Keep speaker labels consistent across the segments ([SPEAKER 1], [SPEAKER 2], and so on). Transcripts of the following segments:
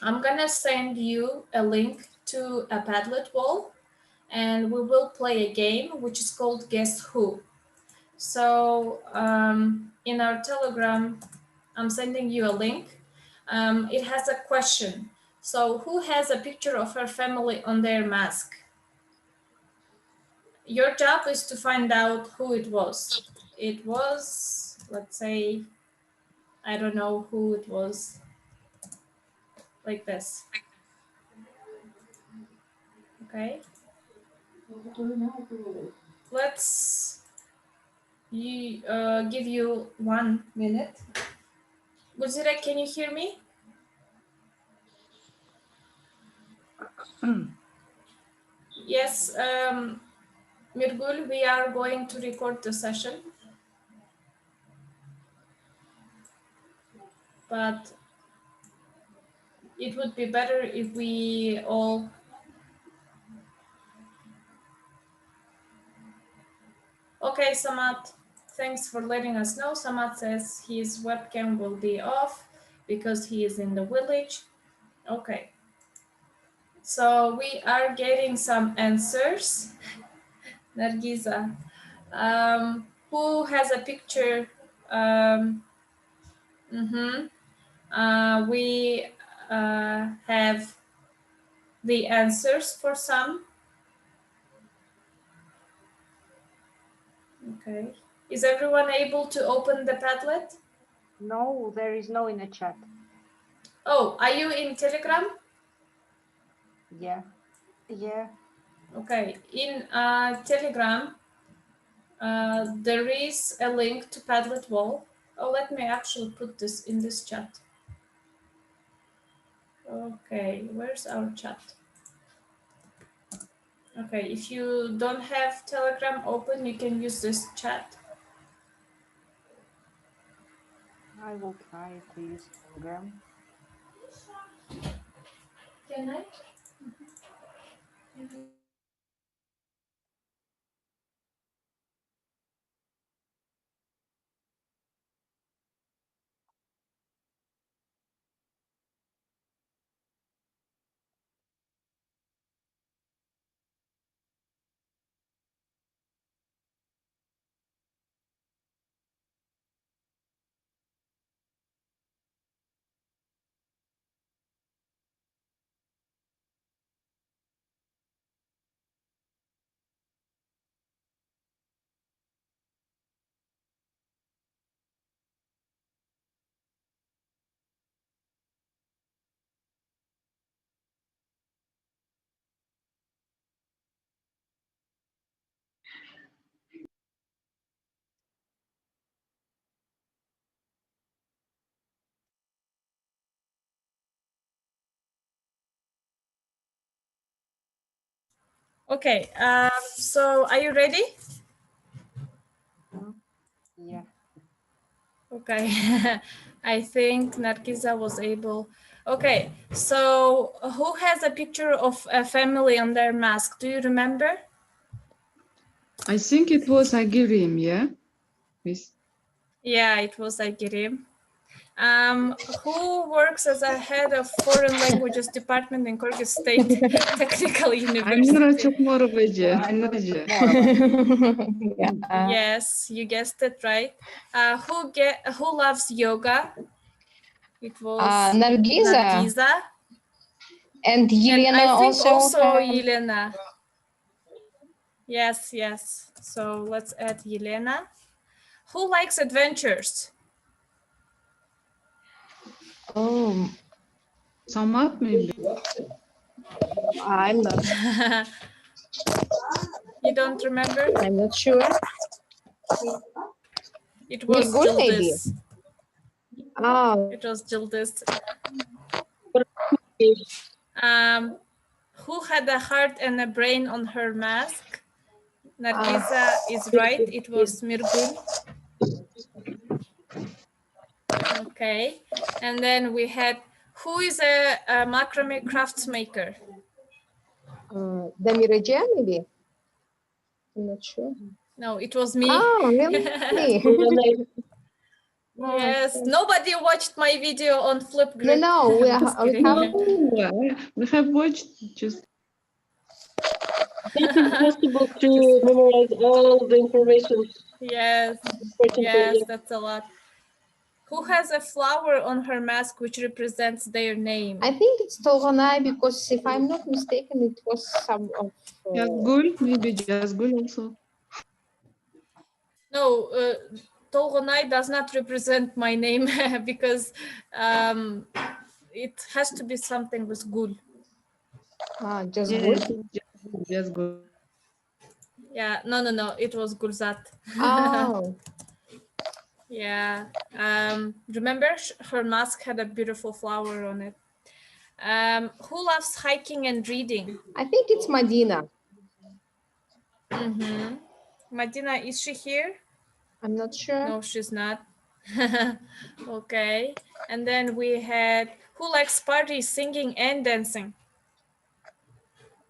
[SPEAKER 1] I'm gonna send you a link to a Padlet wall, and we will play a game which is called Guess Who. So in our Telegram, I'm sending you a link. It has a question. So who has a picture of her family on their mask? Your job is to find out who it was. It was, let's say, I don't know who it was, like this. Okay. Let's give you 1 minute. Guzira, can you hear me? Yes, Mirgul, we are going to record the session. But it would be better if we all... Okay, Samat, thanks for letting us know. Samat says his webcam will be off because he is in the village. Okay. So we are getting some answers. Nargiza, who has a picture? We have the answers for some. Okay. Is everyone able to open the Padlet?
[SPEAKER 2] No, there is no in the chat.
[SPEAKER 1] Oh, are you in Telegram?
[SPEAKER 2] Yeah. Yeah.
[SPEAKER 1] Okay. In Telegram, there is a link to Padlet wall. Oh, let me actually put this in this chat. Okay, where's our chat? Okay, if you don't have Telegram open, you can use this chat.
[SPEAKER 2] I will try to use Telegram.
[SPEAKER 1] Can I? Okay, so are you ready?
[SPEAKER 2] Yeah.
[SPEAKER 1] Okay, I think Nargiza was able. Okay, so who has a picture of a family on their mask? Do you remember?
[SPEAKER 3] I think it was Agirim, yeah? Yes.
[SPEAKER 1] Yeah, it was Aigirim. Who works as a head of foreign languages department in Kyrgyz State Technical University?
[SPEAKER 3] Aynur çok Moroveci. Aynur'cu.
[SPEAKER 1] Yes, you guessed it right. Who loves yoga? It was
[SPEAKER 4] Nargiza. And Yelena
[SPEAKER 1] and I think also
[SPEAKER 4] have...
[SPEAKER 1] Yelena. Yes, yes. So let's add Yelena. Who likes adventures?
[SPEAKER 4] Oh,
[SPEAKER 3] Samat maybe.
[SPEAKER 4] I'm not.
[SPEAKER 1] You don't remember?
[SPEAKER 4] I'm not sure.
[SPEAKER 1] It was
[SPEAKER 4] Mirgul, maybe.
[SPEAKER 1] Jildis.
[SPEAKER 4] Oh,
[SPEAKER 1] It was Jildis. Who had a heart and a brain on her mask? Nargiza is right. It was Mirgul. Okay. And then we had, who is a macrame crafts maker?
[SPEAKER 4] Damiraja, maybe. I'm not sure.
[SPEAKER 1] No, it was me.
[SPEAKER 4] Oh, really?
[SPEAKER 1] Yes,
[SPEAKER 4] Okay.
[SPEAKER 1] nobody watched my video on
[SPEAKER 4] No,
[SPEAKER 1] Flipgrid.
[SPEAKER 4] no, we
[SPEAKER 1] Just
[SPEAKER 4] are, we
[SPEAKER 1] kidding.
[SPEAKER 4] have.
[SPEAKER 3] Oh, we have watched just
[SPEAKER 5] It's impossible to memorize all the information.
[SPEAKER 1] Yes,
[SPEAKER 5] Unfortunately,
[SPEAKER 1] yes, that's a lot. Who has a flower on her mask which represents their name?
[SPEAKER 4] I think it's Tolganai because if I'm not mistaken, it was some of.
[SPEAKER 3] Yazgul, maybe Yazgul also.
[SPEAKER 1] No, Tolgonai does not represent my name because it has to be something with gul.
[SPEAKER 4] Just
[SPEAKER 3] Yeah,
[SPEAKER 4] good.
[SPEAKER 3] Yazgul.
[SPEAKER 1] Yeah, no, it was Gulzat.
[SPEAKER 4] Oh,
[SPEAKER 1] Yeah. Remember, her mask had a beautiful flower on it. Who loves hiking and reading?
[SPEAKER 4] I think it's Medina.
[SPEAKER 1] Mm-hmm. Madina, is she here?
[SPEAKER 4] I'm not sure.
[SPEAKER 1] No, she's not. Okay. And then we had who likes parties, singing, and dancing?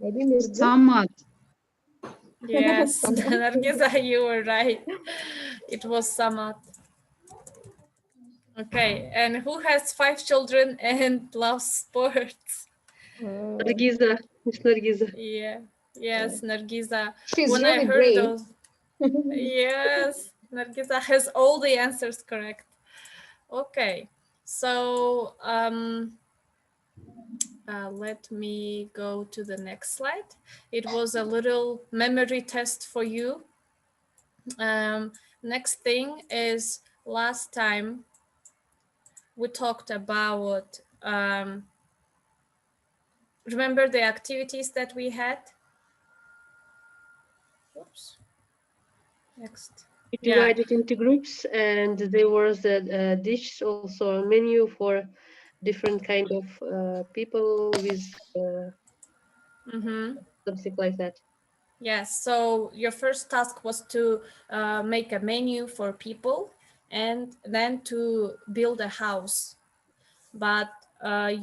[SPEAKER 4] Maybe Mirza.
[SPEAKER 3] Samad.
[SPEAKER 1] Yes,
[SPEAKER 4] Someone.
[SPEAKER 1] Nargiza, you were right. It was Samat. Okay, and who has 5 children and loves sports?
[SPEAKER 5] Nargiza, Miss Nargiza.
[SPEAKER 1] Yeah, yes, Nargiza.
[SPEAKER 4] She's
[SPEAKER 1] When I
[SPEAKER 4] really
[SPEAKER 1] heard
[SPEAKER 4] brave.
[SPEAKER 1] those, yes, Nargiza has all the answers correct. Okay, so let me go to the next slide. It was a little memory test for you. Next thing is last time we talked about, remember the activities that we had? Oops. Next.
[SPEAKER 5] We
[SPEAKER 1] Yeah.
[SPEAKER 5] divided into groups, and there was a dish, also a menu for different kind of people with
[SPEAKER 1] Mm-hmm.
[SPEAKER 5] something like that.
[SPEAKER 1] Yes. So your first task was to make a menu for people and then to build a house. But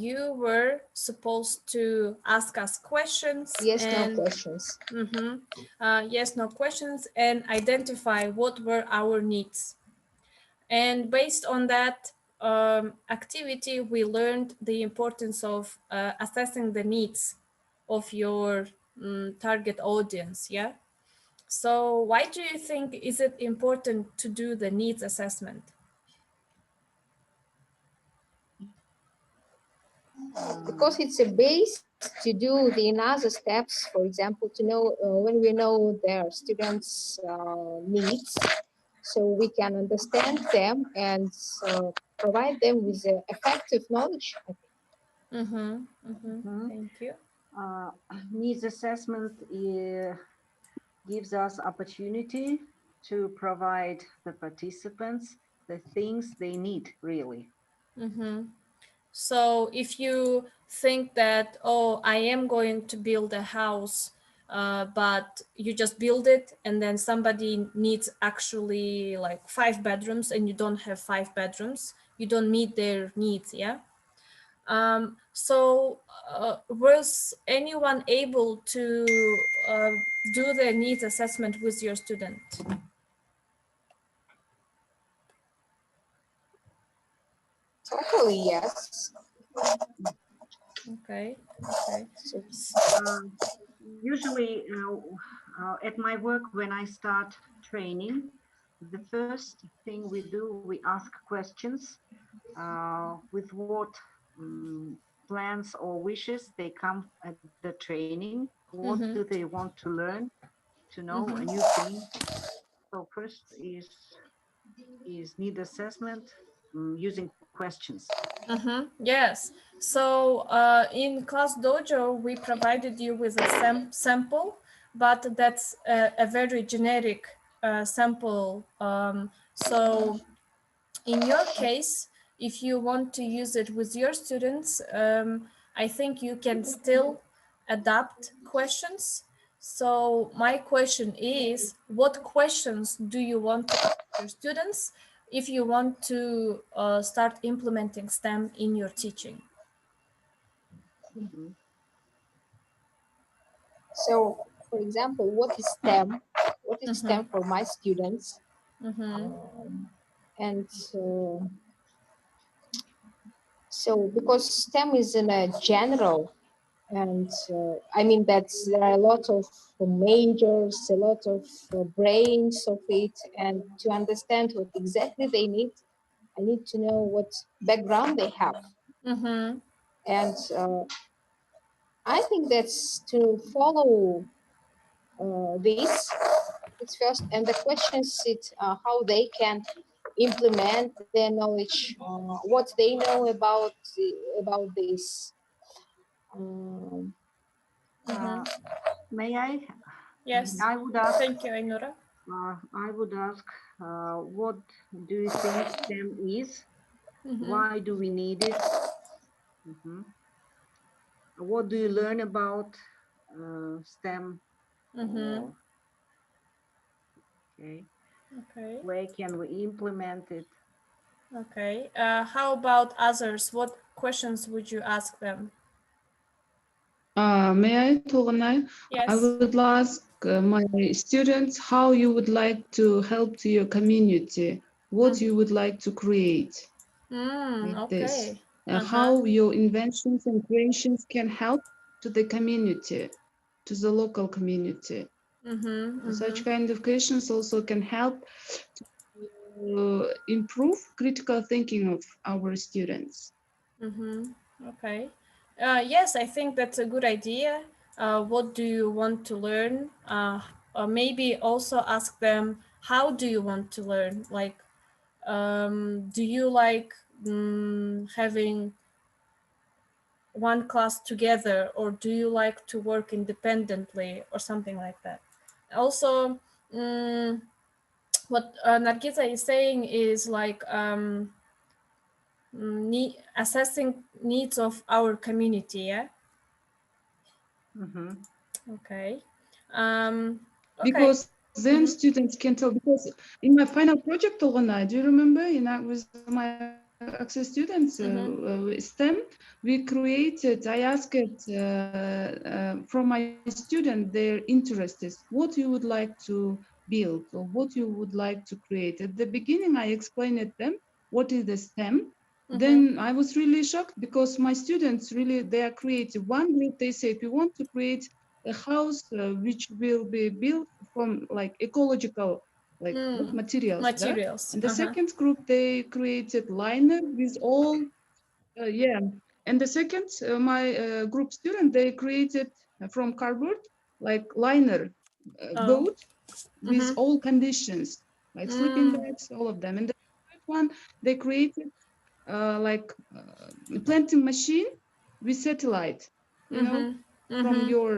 [SPEAKER 1] you were supposed to ask us questions
[SPEAKER 4] Yes, no
[SPEAKER 1] and
[SPEAKER 4] questions.
[SPEAKER 1] yes, no questions, and identify what were our needs. And based on that activity, we learned the importance of assessing the needs of your target audience. Yeah. So why do you think is it important to do the needs assessment?
[SPEAKER 4] Because it's a base to do the another steps, for example, to know when we know their students' needs, so we can understand them and provide them with effective knowledge.
[SPEAKER 1] Thank you.
[SPEAKER 2] Uh, Needs assessment gives us opportunity to provide the participants the things they need really.
[SPEAKER 1] So if you think that, oh, I am going to build a house, but you just build it and then somebody needs actually like 5 bedrooms and you don't have 5 bedrooms, you don't meet their needs, yeah? So was anyone able to do the needs assessment with your student?
[SPEAKER 4] Totally, yes.
[SPEAKER 1] Okay.
[SPEAKER 4] So,
[SPEAKER 2] Usually at my work, when I start training, the first thing we do, we ask questions with what plans or wishes they come at the training, what do they want to learn, to know a new thing. So first is need assessment using questions.
[SPEAKER 1] Yes. So in Class Dojo, we provided you with a sample, but that's a very generic sample. So in your case, if you want to use it with your students, I think you can still adapt questions. So my question is, what questions do you want to ask your students if you want to start implementing STEM in your teaching?
[SPEAKER 4] so, for example, what is STEM? What is STEM for my students? And so because STEM is in a general, and I mean that there are a lot of majors, a lot of brains of it, and to understand what exactly they need, I need to know what background they have.
[SPEAKER 1] Mm-hmm.
[SPEAKER 4] And I think that's to follow this. It's first, and the question is how they can implement their knowledge, what they know about this. Um,
[SPEAKER 2] Uh,
[SPEAKER 1] Mm-hmm.
[SPEAKER 2] may I?
[SPEAKER 1] Yes.
[SPEAKER 2] I would ask.
[SPEAKER 1] Thank you, Ainura.
[SPEAKER 2] I would ask, what do you think STEM is?
[SPEAKER 1] Mm-hmm.
[SPEAKER 2] Why do we need it? Mhm. What do you learn about STEM?
[SPEAKER 1] Mm-hmm.
[SPEAKER 2] Or, okay,
[SPEAKER 1] Okay.
[SPEAKER 2] where can we implement it?
[SPEAKER 1] Okay. How about others? What questions would you ask them?
[SPEAKER 3] May I, Tolunay? I
[SPEAKER 1] Yes.
[SPEAKER 3] would ask my students how you would like to help to your community, what you would like to create, like this,
[SPEAKER 1] Okay. Uh-huh.
[SPEAKER 3] how your inventions and creations can help to the community, to the local community.
[SPEAKER 1] Mm-hmm. Mm-hmm.
[SPEAKER 3] Such kind of questions also can help to improve critical thinking of our students.
[SPEAKER 1] Mm-hmm. Okay. Yes, I think that's a good idea. What do you want to learn? Maybe also ask them, how do you want to learn? Like, do you like having one class together, or do you like to work independently, or something like that? Also, what Nargisa is saying is like assessing needs of our community. Yeah.
[SPEAKER 2] Mhm.
[SPEAKER 1] Okay. Um, okay.
[SPEAKER 3] Because then
[SPEAKER 1] Mm-hmm.
[SPEAKER 3] students can tell, because in my final project, Tolona, do you remember with my access students,
[SPEAKER 1] Mm-hmm.
[SPEAKER 3] STEM, we created, I asked from my student their interests, what you would like to build or what you would like to create. At the beginning, I explained it them what is the STEM.
[SPEAKER 1] Mm-hmm.
[SPEAKER 3] Then I was really shocked because my students really, they are creative. One group, they said, we want to create a house which will be built from like ecological like what materials, да?
[SPEAKER 1] Materials.
[SPEAKER 3] And the
[SPEAKER 1] Uh-huh.
[SPEAKER 3] second group, they created liner with all yeah. And the second, my group student, they created from cardboard like liner
[SPEAKER 1] Oh.
[SPEAKER 3] boat with
[SPEAKER 1] Mm-hmm.
[SPEAKER 3] all conditions, like sleeping bags, all of them. And the third one, they created planting machine with satellite, you know,
[SPEAKER 1] Mm-hmm.
[SPEAKER 3] from
[SPEAKER 1] Mm-hmm.
[SPEAKER 3] your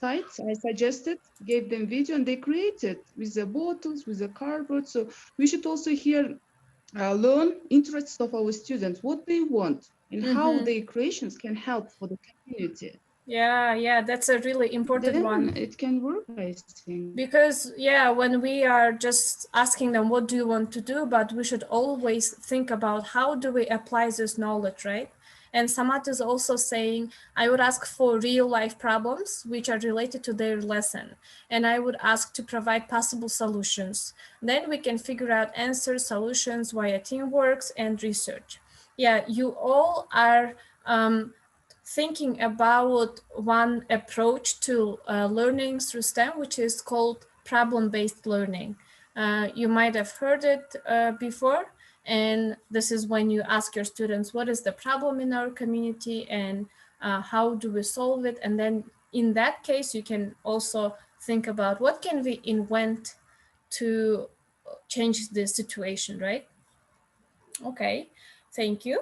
[SPEAKER 3] sites. I suggested, gave them video, and they created with the bottles, with the cardboard. So we should also here learn interests of our students, what they want, and how
[SPEAKER 1] Mm-hmm.
[SPEAKER 3] their creations can help for the community.
[SPEAKER 1] Yeah, yeah, that's a really important
[SPEAKER 3] Then
[SPEAKER 1] one.
[SPEAKER 3] it can work, I think.
[SPEAKER 1] Because, yeah, when we are just asking them, what do you want to do? But we should always think about how do we apply this knowledge, right? And Samat is also saying, I would ask for real life problems which are related to their lesson. And I would ask to provide possible solutions. Then we can figure out answers, solutions via teamwork and research. Yeah, you all are thinking about one approach to learning through STEM, which is called problem-based learning. You might have heard it before, and this is when you ask your students, what is the problem in our community and how do we solve it? And then in that case, you can also think about what can we invent to change the situation, right? Okay, thank you.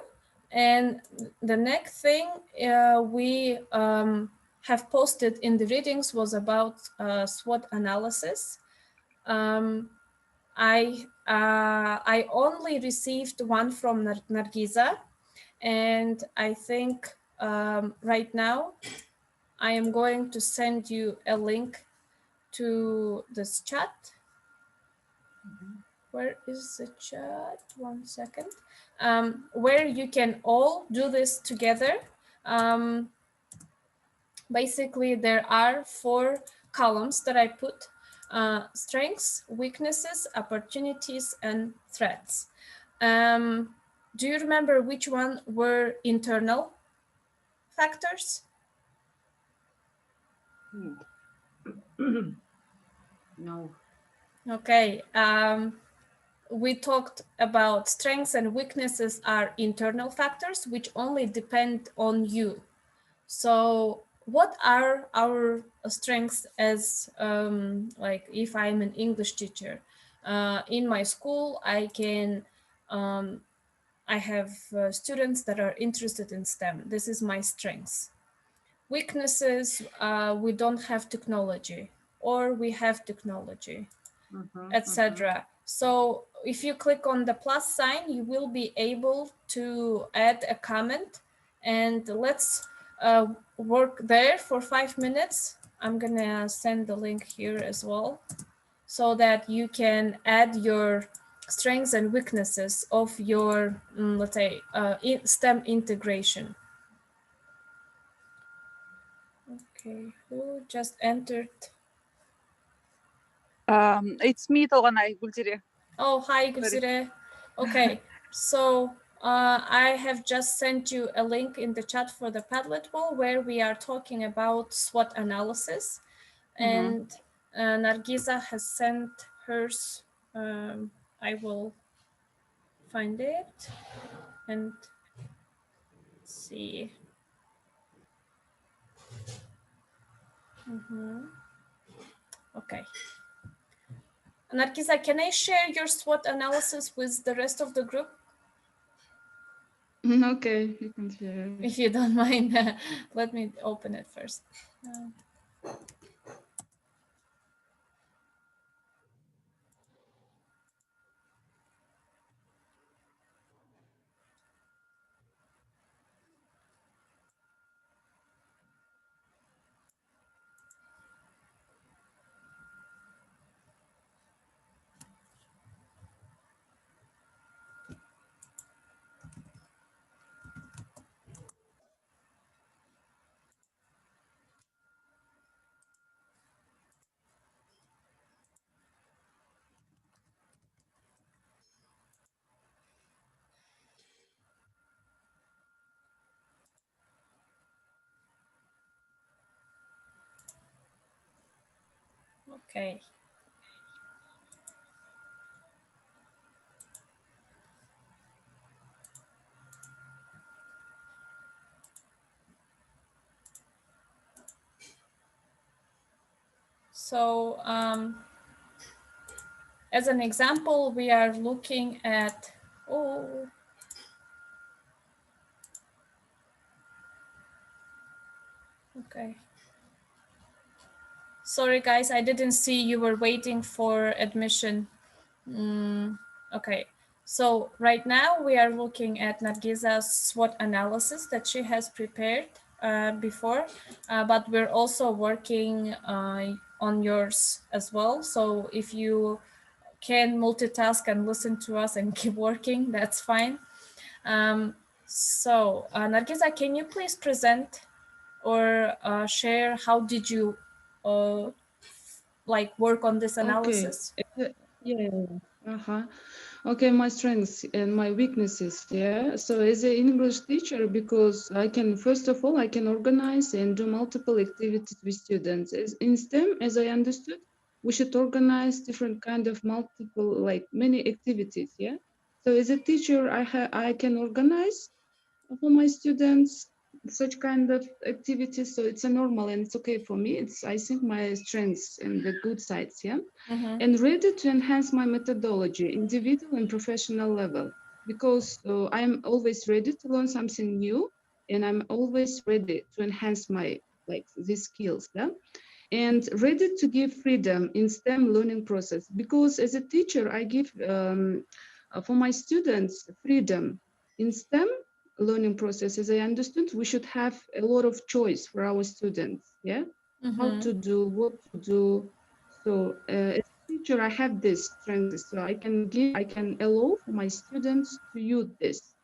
[SPEAKER 1] And the next thing we have posted in the readings was about SWOT analysis. Um, I only received one from Nargiza, and I think right now I am going to send you a link to this chat. Where is the chat? 1 second. Where you can all do this together. Basically, there are 4 columns that I put. strengths, weaknesses, opportunities, and threats. Do you remember which one were internal factors?
[SPEAKER 2] No.
[SPEAKER 1] Okay. We talked about strengths and weaknesses are internal factors which only depend on you. So what are our strengths as like if I'm an English teacher? In my school, I have students that are interested in STEM. This is my strengths. Weaknesses, we don't have technology, or we have technology, etc. So if you click on the plus sign, you will be able to add a comment, and let's work there for 5 minutes. I'm gonna send the link here as well, so that you can add your strengths and weaknesses of your, let's say, STEM integration. Okay, who just entered?
[SPEAKER 6] It's me, Tolganay Gulzire.
[SPEAKER 1] Oh, hi, Gulzire. Okay, so I have just sent you a link in the chat for the Padlet wall where we are talking about SWOT analysis, and Nargiza has sent hers. I will find it and see. Okay. Nargiza, can I share your SWOT analysis with the rest of the group?
[SPEAKER 3] Okay, you can share.
[SPEAKER 1] If you don't mind, let me open it first. Okay. So as an example, we are looking at, okay. Sorry, guys, I didn't see you were waiting for admission. Okay, so right now we are looking at Nargiza's SWOT analysis that she has prepared before, but we're also working on yours as well. So if you can multitask and listen to us and keep working, that's fine. So Nargiza, can you please present or share how did you like work on this analysis?
[SPEAKER 3] Okay. Yeah. Okay, my strengths and my weaknesses. Yeah. So as an English teacher, because I can, first of all, I can organize and do multiple activities with students. As in STEM, as I understood, we should organize different kind of multiple, like many activities. Yeah. So as a teacher, I can organize for my students such kind of activities, so it's a normal and it's okay for me. It's, I think, my strengths and the good sides. Yeah. And ready to enhance my methodology, individual and professional level, because I'm always ready to learn something new, and I'm always ready to enhance my, like, these skills. Yeah. And ready to give freedom in STEM learning process, because as a teacher, I give for my students freedom in STEM learning process. As I understood, we should have a lot of choice for our students. Yeah. How to do, what to do. So as a teacher, I have this strength, so I can allow for my students to use this.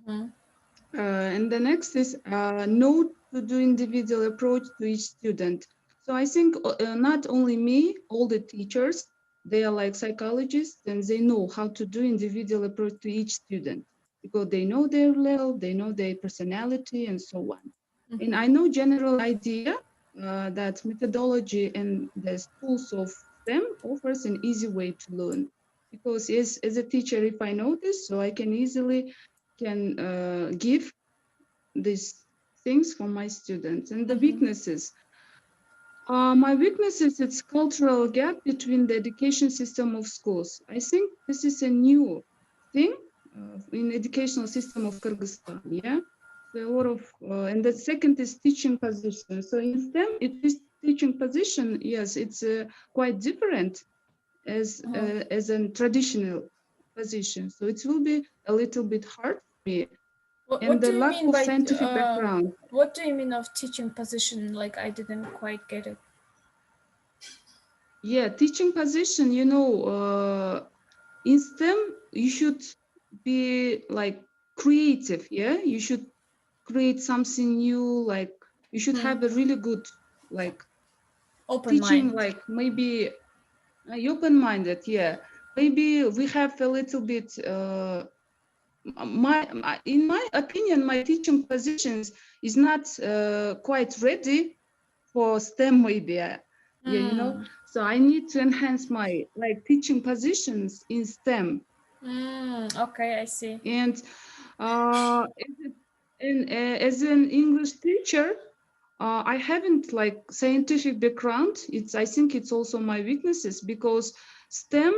[SPEAKER 3] And the next is know to do individual approach to each student. So So I think not only me, all the teachers, they are like psychologists and they know how to do individual approach to each student because they know their level, they know their personality and so on. And I know general idea that methodology and the tools of STEM offers an easy way to learn. Because as a teacher, if I know this, so I can easily give these things for my students. And the weaknesses. My weakness is its cultural gap between the education system of schools. I think this is a new thing in educational system of Kyrgyzstan. Yeah, so a lot of, and the second is teaching position. So in STEM, it is teaching position. Yes, it's quite different as a traditional position. So it will be a little bit hard for me.
[SPEAKER 1] What do you
[SPEAKER 3] lack
[SPEAKER 1] mean
[SPEAKER 3] of
[SPEAKER 1] by
[SPEAKER 3] scientific background.
[SPEAKER 1] what do you mean of teaching position? Like I didn't quite get it.
[SPEAKER 3] Yeah, teaching position, in STEM, you should be like creative. Yeah, you should create something new. Like you should have a really good like
[SPEAKER 1] Open
[SPEAKER 3] teaching,
[SPEAKER 1] mind.
[SPEAKER 3] like maybe open-minded. Yeah, maybe we have a little bit. In my opinion, my teaching positions is not quite ready for STEM maybe. Yeah. So I need to enhance my like teaching positions in STEM.
[SPEAKER 1] Okay, I see.
[SPEAKER 3] And as an English teacher, I haven't like scientific background. I think it's also my weaknesses because STEM,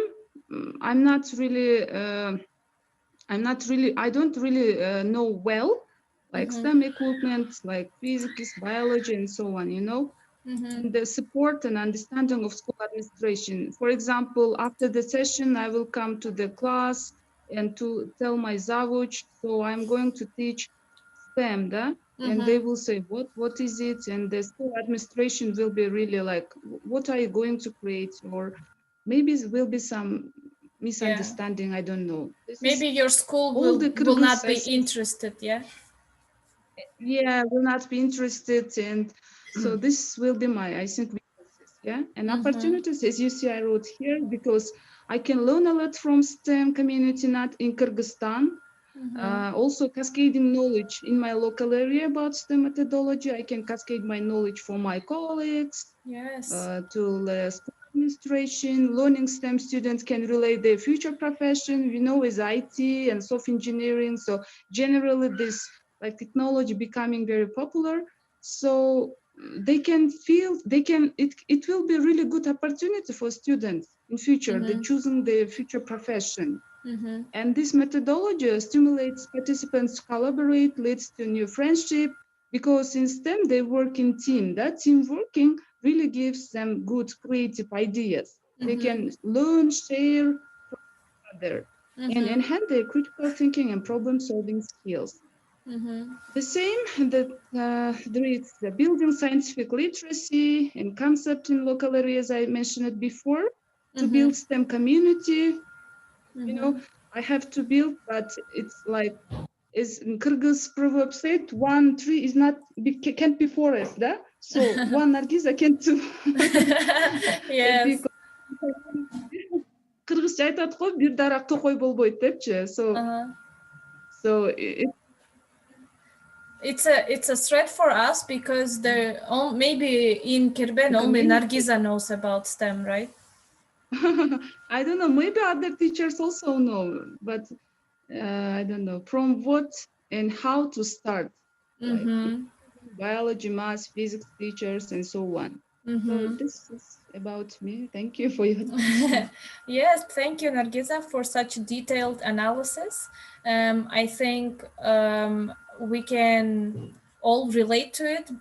[SPEAKER 3] I'm not really, I don't really know well, like STEM equipment, like physics, biology, and so on, and the support and understanding of school administration. For example, after the session, I will come to the class and to tell my zavuch, so I'm going to teach STEM, and they will say, what is it? And the school administration will be really like, what are you going to create? Or maybe there will be some misunderstanding, I don't know.
[SPEAKER 1] Maybe your school will not be interested, yeah?
[SPEAKER 3] Yeah, will not be interested. And so this will be my, I think, weaknesses, yeah? And opportunities, as you see, I wrote here, because I can learn a lot from STEM community, not in Kyrgyzstan. Also cascading knowledge in my local area about STEM methodology. I can cascade my knowledge for my colleagues.
[SPEAKER 1] Yes.
[SPEAKER 3] To the school administration. Learning STEM students can relate their future profession, with IT and software engineering. So generally this like technology becoming very popular. So they can feel, it will be really good opportunity for students in future. They're choosing their future profession. And this methodology stimulates participants to collaborate, leads to new friendship, because in STEM they work in team. That team working really gives them good creative ideas. They can learn, share from each other, and enhance their critical thinking and problem solving skills. The same that there is the building scientific literacy and concept in local areas, I mentioned it before, to build STEM community. I have to build, but it's like, is in Kyrgyz proverb said, 1 tree is not can't be forest, да? So one Nargiza can't do.
[SPEAKER 1] Yes.
[SPEAKER 3] Кыргызча айтат го, бир даракты кой болбойт депчи. So
[SPEAKER 1] it's a threat for us because maybe in Kirben only Nargiza knows about STEM, right?
[SPEAKER 3] I don't know. Maybe other teachers also know, but I don't know from what and how to start. Like biology, math, physics teachers, and so on. So this is about me. Thank you for your question.
[SPEAKER 1] Yes, thank you, Nargiza, for such detailed analysis. I think we can all relate to it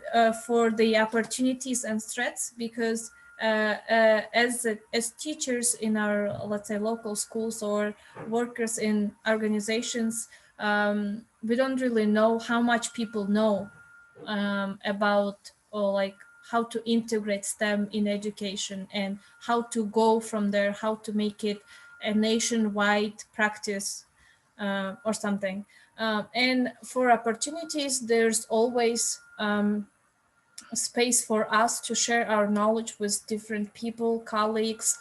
[SPEAKER 1] for the opportunities and threats, because as teachers in our, let's say, local schools or workers in organizations, we don't really know how much people know about, or like how to integrate STEM in education and how to go from there, how to make it a nationwide practice or something. And for opportunities, there's always space for us to share our knowledge with different people, colleagues,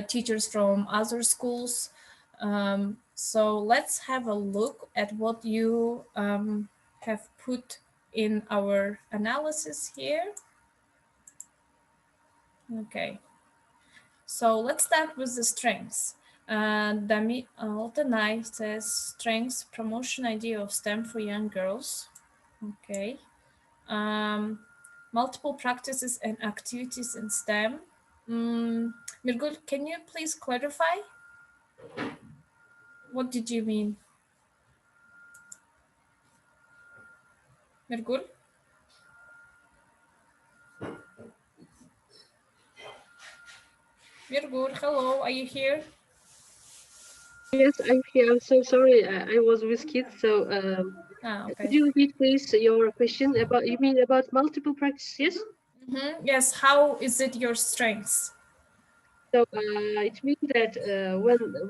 [SPEAKER 1] teachers from other schools. So let's have a look at what you have put in our analysis here. Okay, so let's start with the strengths. Dami Altanai says strengths, promotion idea of STEM for young girls. Okay. Multiple practices and activities in STEM. Mirgul, can you please clarify? What did you mean? Mirgul? Mirgul, hello, are you here?
[SPEAKER 5] Yes, I'm here. I'm so sorry. I was with kids. So
[SPEAKER 1] Okay.
[SPEAKER 5] could you repeat, please, your question about, you mean about multiple practices?
[SPEAKER 1] Yes, how is it your strengths?
[SPEAKER 5] So it means that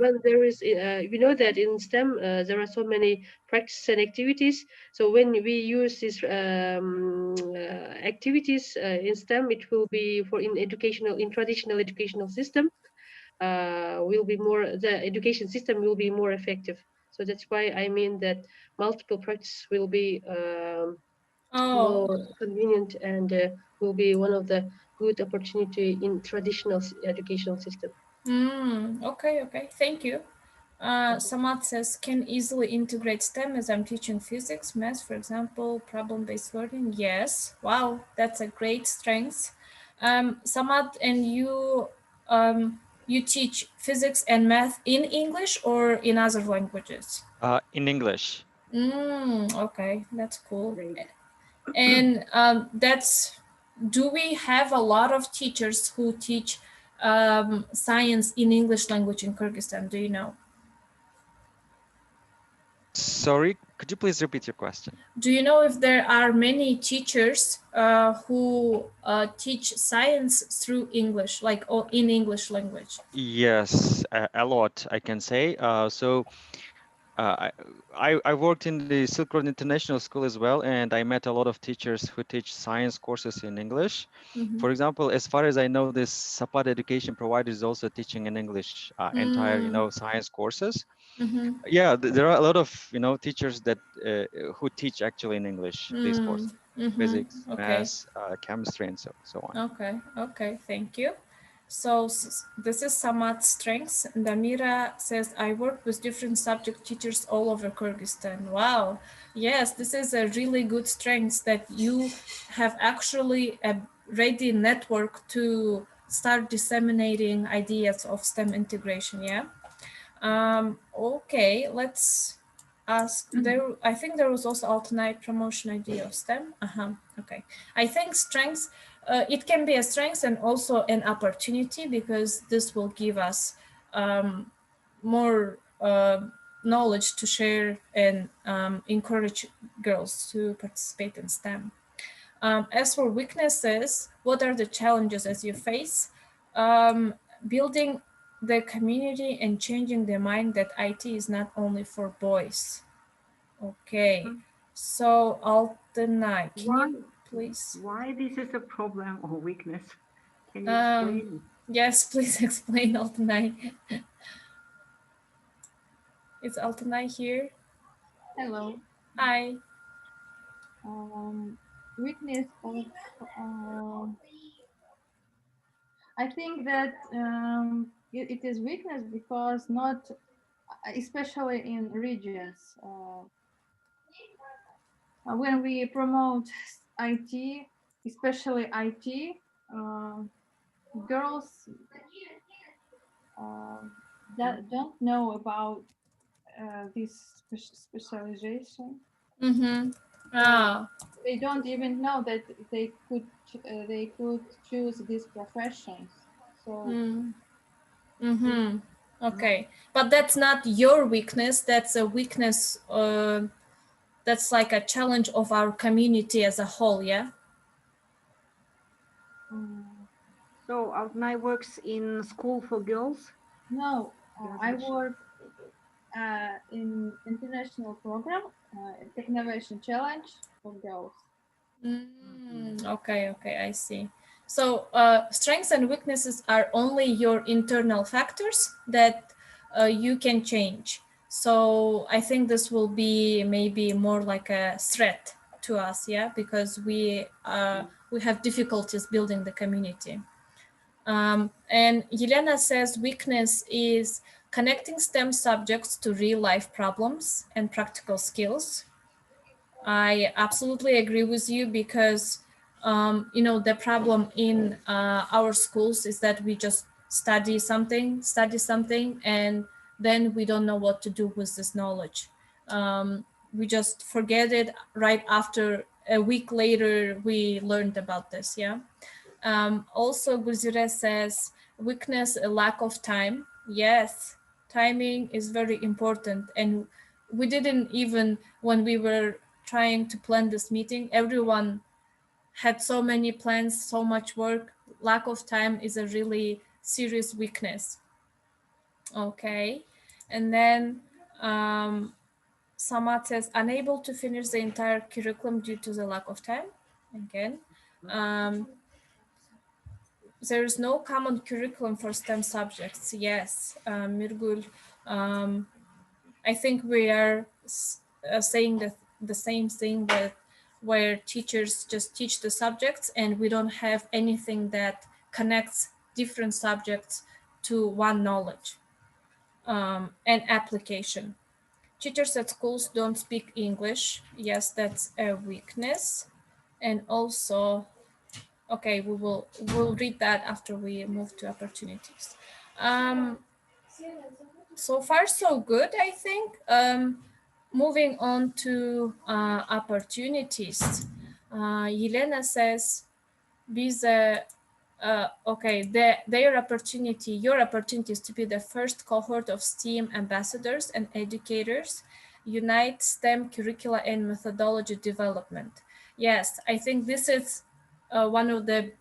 [SPEAKER 5] when there is, we know that in STEM there are so many practices and activities. So when we use these activities in STEM, it will be for in traditional educational system. Will be more, the education system will be more effective. So that's why I mean that multiple practice will be more convenient and will be one of the good opportunity in traditional educational system.
[SPEAKER 1] Okay, thank you. Samad says, can easily integrate STEM as I'm teaching physics, math, for example, problem-based learning. Yes, wow, that's a great strength. Samad, and you teach physics and math in English or in other languages?
[SPEAKER 7] In English.
[SPEAKER 1] Okay, that's cool.
[SPEAKER 2] Great.
[SPEAKER 1] And do we have a lot of teachers who teach science in English language in Kyrgyzstan? Do you know?
[SPEAKER 7] Sorry, could you please repeat your question?
[SPEAKER 1] Do you know if there are many teachers who teach science through English, like in English language?
[SPEAKER 7] Yes, a lot, I can say. I worked in the Silk Road International School as well, and I met a lot of teachers who teach science courses in English. For example, as far as I know, this Sapat education provider is also teaching in English entire, science courses. Yeah, there are a lot of, teachers that who teach actually in English these courses, physics,
[SPEAKER 1] Okay.
[SPEAKER 7] math, chemistry, and so on.
[SPEAKER 1] Okay, thank you. So this is Samad's strengths. Damira says, I work with different subject teachers all over Kyrgyzstan. Wow. Yes, this is a really good strength that you have actually a ready network to start disseminating ideas of STEM integration, yeah? Okay, let's ask there. I think there was also alternate promotion idea of STEM. Okay, I think strengths, it can be a strength and also an opportunity, because this will give us more knowledge to share and encourage girls to participate in STEM. As for weaknesses, what are the challenges as you face? Building the community and changing the mind that IT is not only for boys. Okay, so Altenai, can you please?
[SPEAKER 2] Why this is a problem or weakness? Can you
[SPEAKER 1] Um,
[SPEAKER 2] explain?
[SPEAKER 1] yes, please explain, Altenai. Is Altenai here?
[SPEAKER 8] Hello.
[SPEAKER 1] Hi.
[SPEAKER 8] Weakness of I think that it is weakness because not, especially in regions, when we promote IT, especially IT, girls that don't know about this specialization.
[SPEAKER 1] Ah.
[SPEAKER 8] They don't even know that they could choose these professions. So
[SPEAKER 1] Okay, but that's not your weakness. That's a weakness. That's like a challenge of our community as a whole. Yeah.
[SPEAKER 2] So Altnai works in school for girls?
[SPEAKER 8] no, I work in international program, Technovation Challenge for girls.
[SPEAKER 1] Okay, I see. So strengths and weaknesses are only your internal factors that you can change. So I think this will be maybe more like a threat to us, yeah, because we have difficulties building the community. And Yelena says weakness is connecting STEM subjects to real life problems and practical skills. I absolutely agree with you because, the problem in our schools is that we just study something, and then we don't know what to do with this knowledge. We just forget it right after a week later we learned about this, yeah. Also, Guzire says weakness, a lack of time. Yes, timing is very important. And we didn't even, when we were trying to plan this meeting, everyone had so many plans, so much work. Lack of time is a really serious weakness. Okay. And then Samad says, unable to finish the entire curriculum due to the lack of time. Again. There is no common curriculum for STEM subjects. Yes, Mirgul, I think we are saying the same thing, that where teachers just teach the subjects and we don't have anything that connects different subjects to one knowledge and application. Teachers at schools don't speak English. Yes, that's a weakness. And also, okay, we'll read that after we move to opportunities. So far so good, I think. Moving on to opportunities. Yelena says, okay, your opportunity is to be the first cohort of STEAM ambassadors and educators, unite STEM curricula and methodology development. Yes, I think this is one of the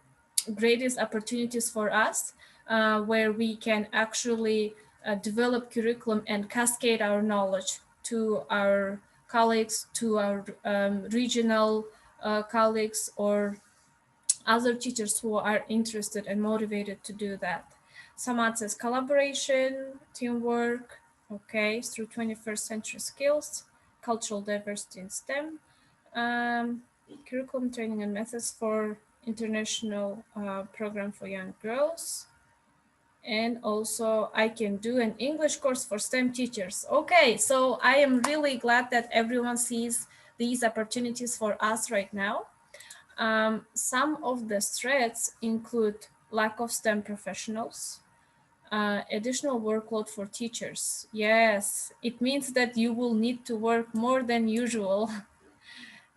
[SPEAKER 1] greatest opportunities for us, where we can actually develop curriculum and cascade our knowledge to our colleagues, to our regional colleagues, or other teachers who are interested and motivated to do that. Samad says collaboration, teamwork, okay, through 21st century skills, cultural diversity in STEM, curriculum training and methods for international program for young girls. And also I can do an English course for STEM teachers. Okay, so I am really glad that everyone sees these opportunities for us right now. Some of the threats include lack of STEM professionals, additional workload for teachers. Yes, it means that you will need to work more than usual.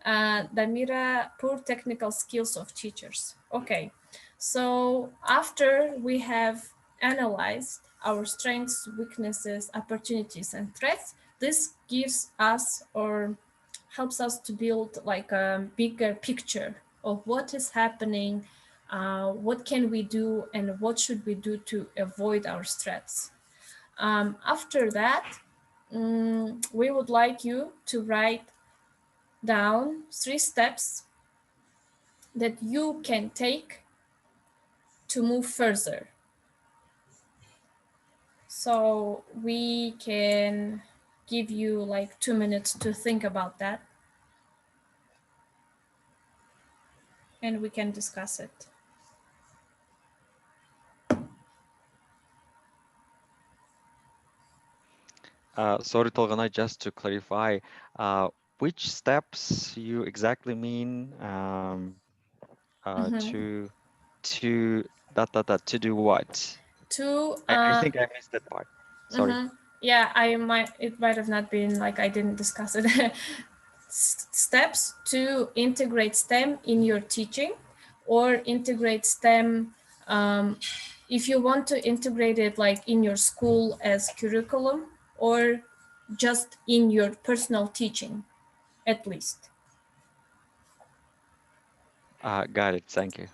[SPEAKER 1] Damira, poor technical skills of teachers. Okay, so after we have analyzed our strengths, weaknesses, opportunities, and threats, this gives us or helps us to build like a bigger picture of what is happening, what can we do, and what should we do to avoid our threats. After that, we would like you to write down 3 steps that you can take to move further. So we can give you like 2 minutes to think about that, and we can discuss it.
[SPEAKER 7] Sorry, Tolgana, just to clarify, which steps you exactly mean to to do what?
[SPEAKER 1] To
[SPEAKER 7] I think I missed that part. Sorry.
[SPEAKER 1] yeah, it might have not been like I didn't discuss it. Steps to integrate STEM in your teaching, or integrate STEM if you want to integrate it like in your school as curriculum, or just in your personal teaching at least.
[SPEAKER 7] Got it. Thank you.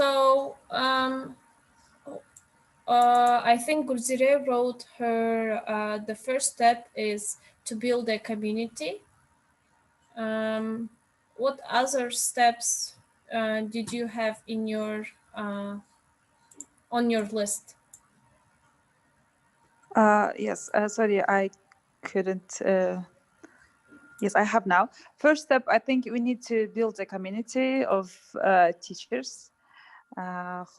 [SPEAKER 1] So I think Gulzire wrote her, the first step is to build a community. What other steps did you have in your on your list?
[SPEAKER 6] Yes, sorry, I couldn't. Yes, I have now. First step, I think we need to build a community of teachers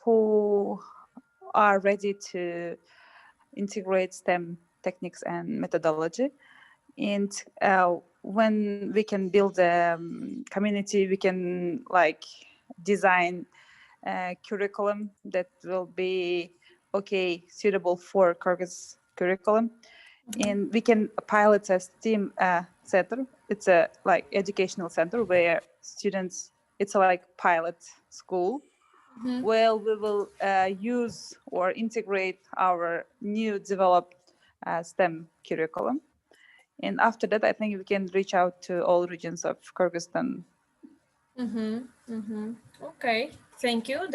[SPEAKER 6] who are ready to integrate STEM techniques and methodology. And when we can build a community, we can like design a curriculum that will be okay, suitable for Kyrgyz curriculum. And we can pilot a STEAM center. It's a like educational center where students, it's a like pilot school where we will use or integrate our new developed STEM curriculum. And after that, I think we can reach out to all regions of Kyrgyzstan.
[SPEAKER 1] Okay, thank you.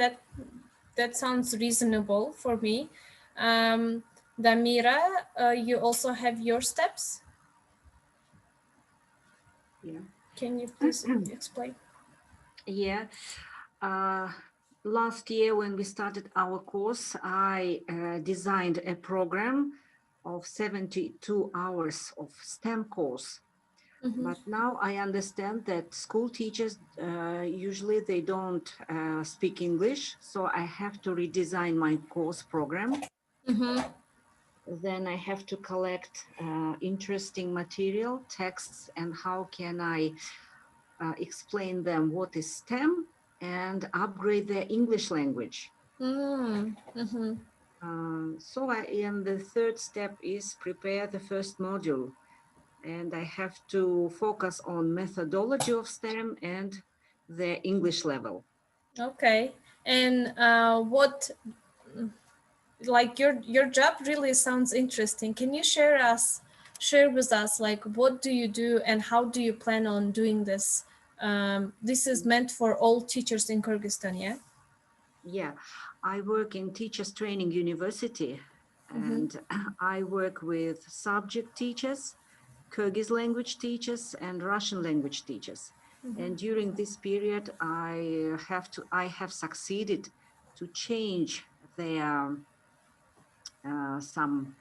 [SPEAKER 1] That sounds reasonable for me. Damira, you also have your steps.
[SPEAKER 2] Yeah.
[SPEAKER 1] Can you please explain?
[SPEAKER 2] Yeah. Last year, when we started our course, I designed a program of 72 hours of STEM course. But now I understand that school teachers, usually they don't speak English, so I have to redesign my course program. Then I have to collect interesting material, texts, and how can I explain them what is STEM and upgrade their English language. And the third step is prepare the first module. And I have to focus on methodology of STEM and the English level.
[SPEAKER 1] Okay, and what, like your job really sounds interesting. Can you share with us like what do you do and how do you plan on doing this? This is meant for all teachers in Kyrgyzstan, yeah?
[SPEAKER 2] Yeah, I work in Teachers Training University, and I work with subject teachers, Kyrgyz language teachers, and Russian language teachers. And during this period, I have succeeded to change their some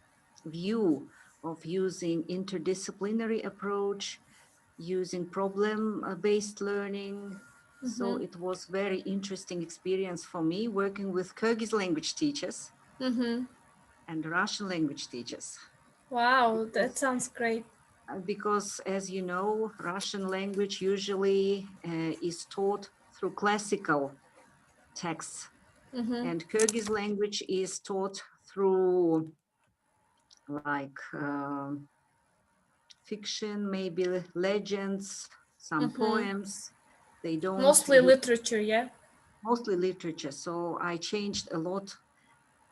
[SPEAKER 2] view of using interdisciplinary approach, using problem-based learning. So it was very interesting experience for me working with Kyrgyz language teachers and Russian language teachers.
[SPEAKER 1] Wow, that sounds great.
[SPEAKER 2] Because as you know, Russian language usually is taught through classical texts, and Kyrgyz language is taught through like fiction, maybe legends, some poems. They don't
[SPEAKER 1] Mostly literature, yeah?
[SPEAKER 2] Mostly literature. So I changed a lot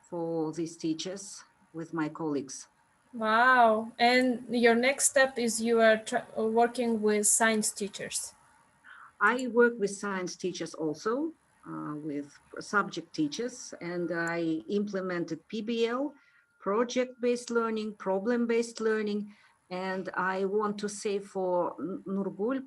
[SPEAKER 2] for these teachers with my colleagues.
[SPEAKER 1] Wow. And your next step is you are working with science teachers.
[SPEAKER 2] I work with science teachers also, with subject teachers, and I implemented PBL, project-based learning, problem-based learning, and I want to say for Nurgul,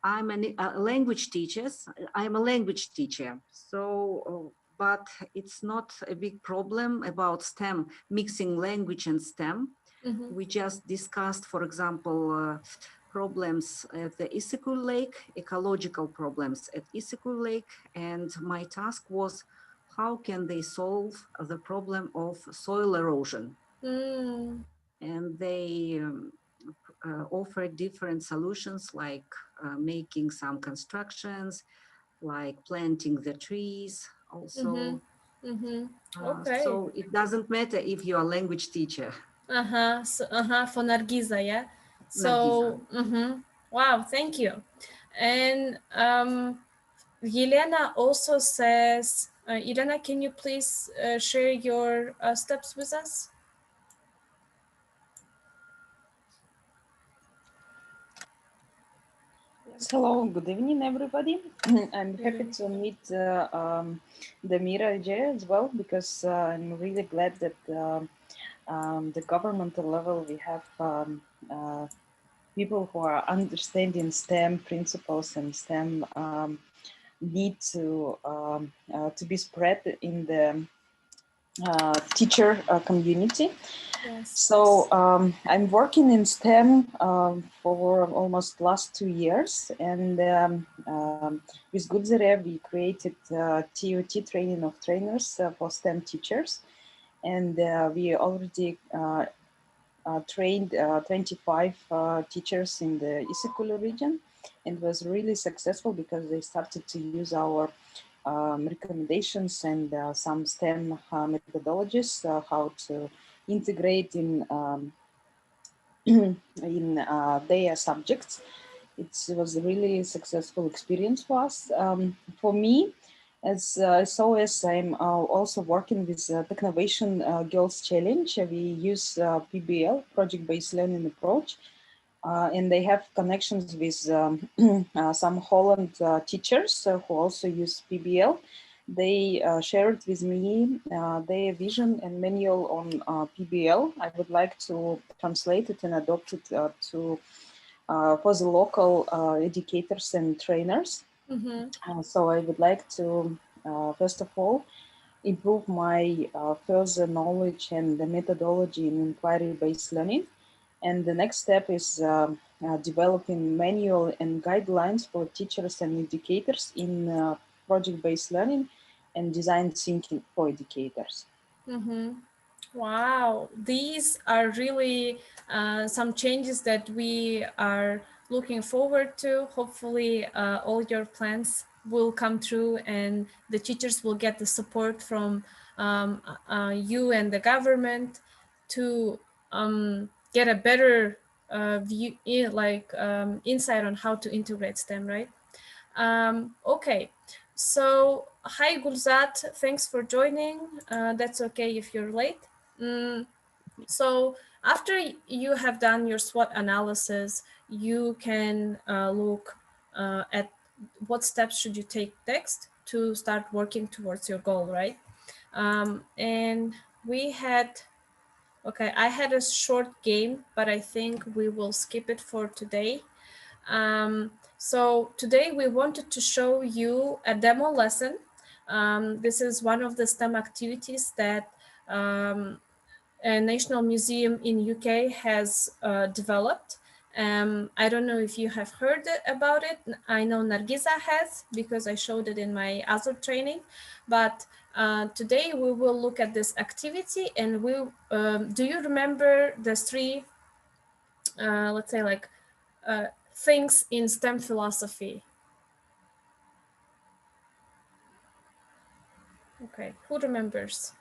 [SPEAKER 2] I'm a language teacher. I'm a language teacher, so but it's not a big problem about STEM, mixing language and STEM. We just discussed, for example, problems at the Isikul Lake, ecological problems at Isikul Lake, and my task was how can they solve the problem of soil erosion? And they offer different solutions like making some constructions, like planting the trees also.
[SPEAKER 1] Okay.
[SPEAKER 2] So it doesn't matter if you're a language teacher.
[SPEAKER 1] So, for Nargiza, yeah?
[SPEAKER 2] Nargiza.
[SPEAKER 1] So, wow, thank you. And Yelena also says, Irena, can you please share your steps with us?
[SPEAKER 9] Hello, good evening, everybody. I'm happy to meet Damira Ajay as well, because I'm really glad that the governmental level we have people who are understanding STEM principles and STEM need to be spread in the teacher community.
[SPEAKER 1] Yes.
[SPEAKER 9] So I'm working in STEM for almost last 2 years, and with Gudzere we created TOT training of trainers for STEM teachers, and we already trained 25 teachers in the Isikulu region, and was really successful because they started to use our recommendations and some STEM methodologies, how to integrate in their subjects. It was a really successful experience for us. For me, as SOS, I'm also working with Technovation Girls Challenge. We use PBL, project-based learning approach, and they have connections with some Holland teachers who also use PBL. They shared with me their vision and manual on PBL. I would like to translate it and adopt it to for the local educators and trainers. So I would like to, first of all, improve my further knowledge and the methodology in inquiry-based learning. And the next step is developing manual and guidelines for teachers and educators in project-based learning and design thinking for educators.
[SPEAKER 1] Wow, these are really some changes that we are looking forward to. Hopefully, all your plans will come true and the teachers will get the support from you and the government to get a better view, insight on how to integrate STEM, right? Okay, so hi Gulzat, thanks for joining. That's okay if you're late. So after you have done your SWOT analysis, you can look at what steps should you take next to start working towards your goal, right? And we had, okay, I had a short game, but I think we will skip it for today. So today we wanted to show you a demo lesson. This is one of the STEM activities that a National Museum in UK has developed. I don't know if you have heard about it. I know Nargiza has because I showed it in my other training. But today we will look at this activity and we do you remember the three, let's say like things in STEM philosophy? Okay, who remembers?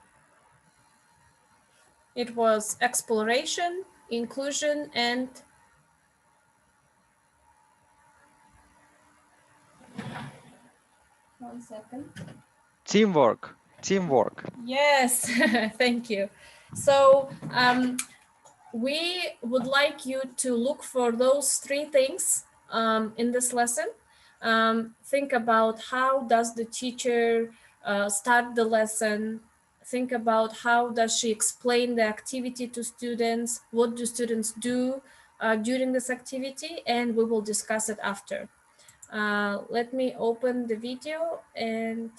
[SPEAKER 1] It was exploration, inclusion, and one second.
[SPEAKER 7] Teamwork. Teamwork.
[SPEAKER 1] Yes, thank you. So we would like you to look for those three things in this lesson. Think about how does the teacher start the lesson. Think about how does she explain the activity to students. What do students do during this activity? And we will discuss it after. Let me open the video and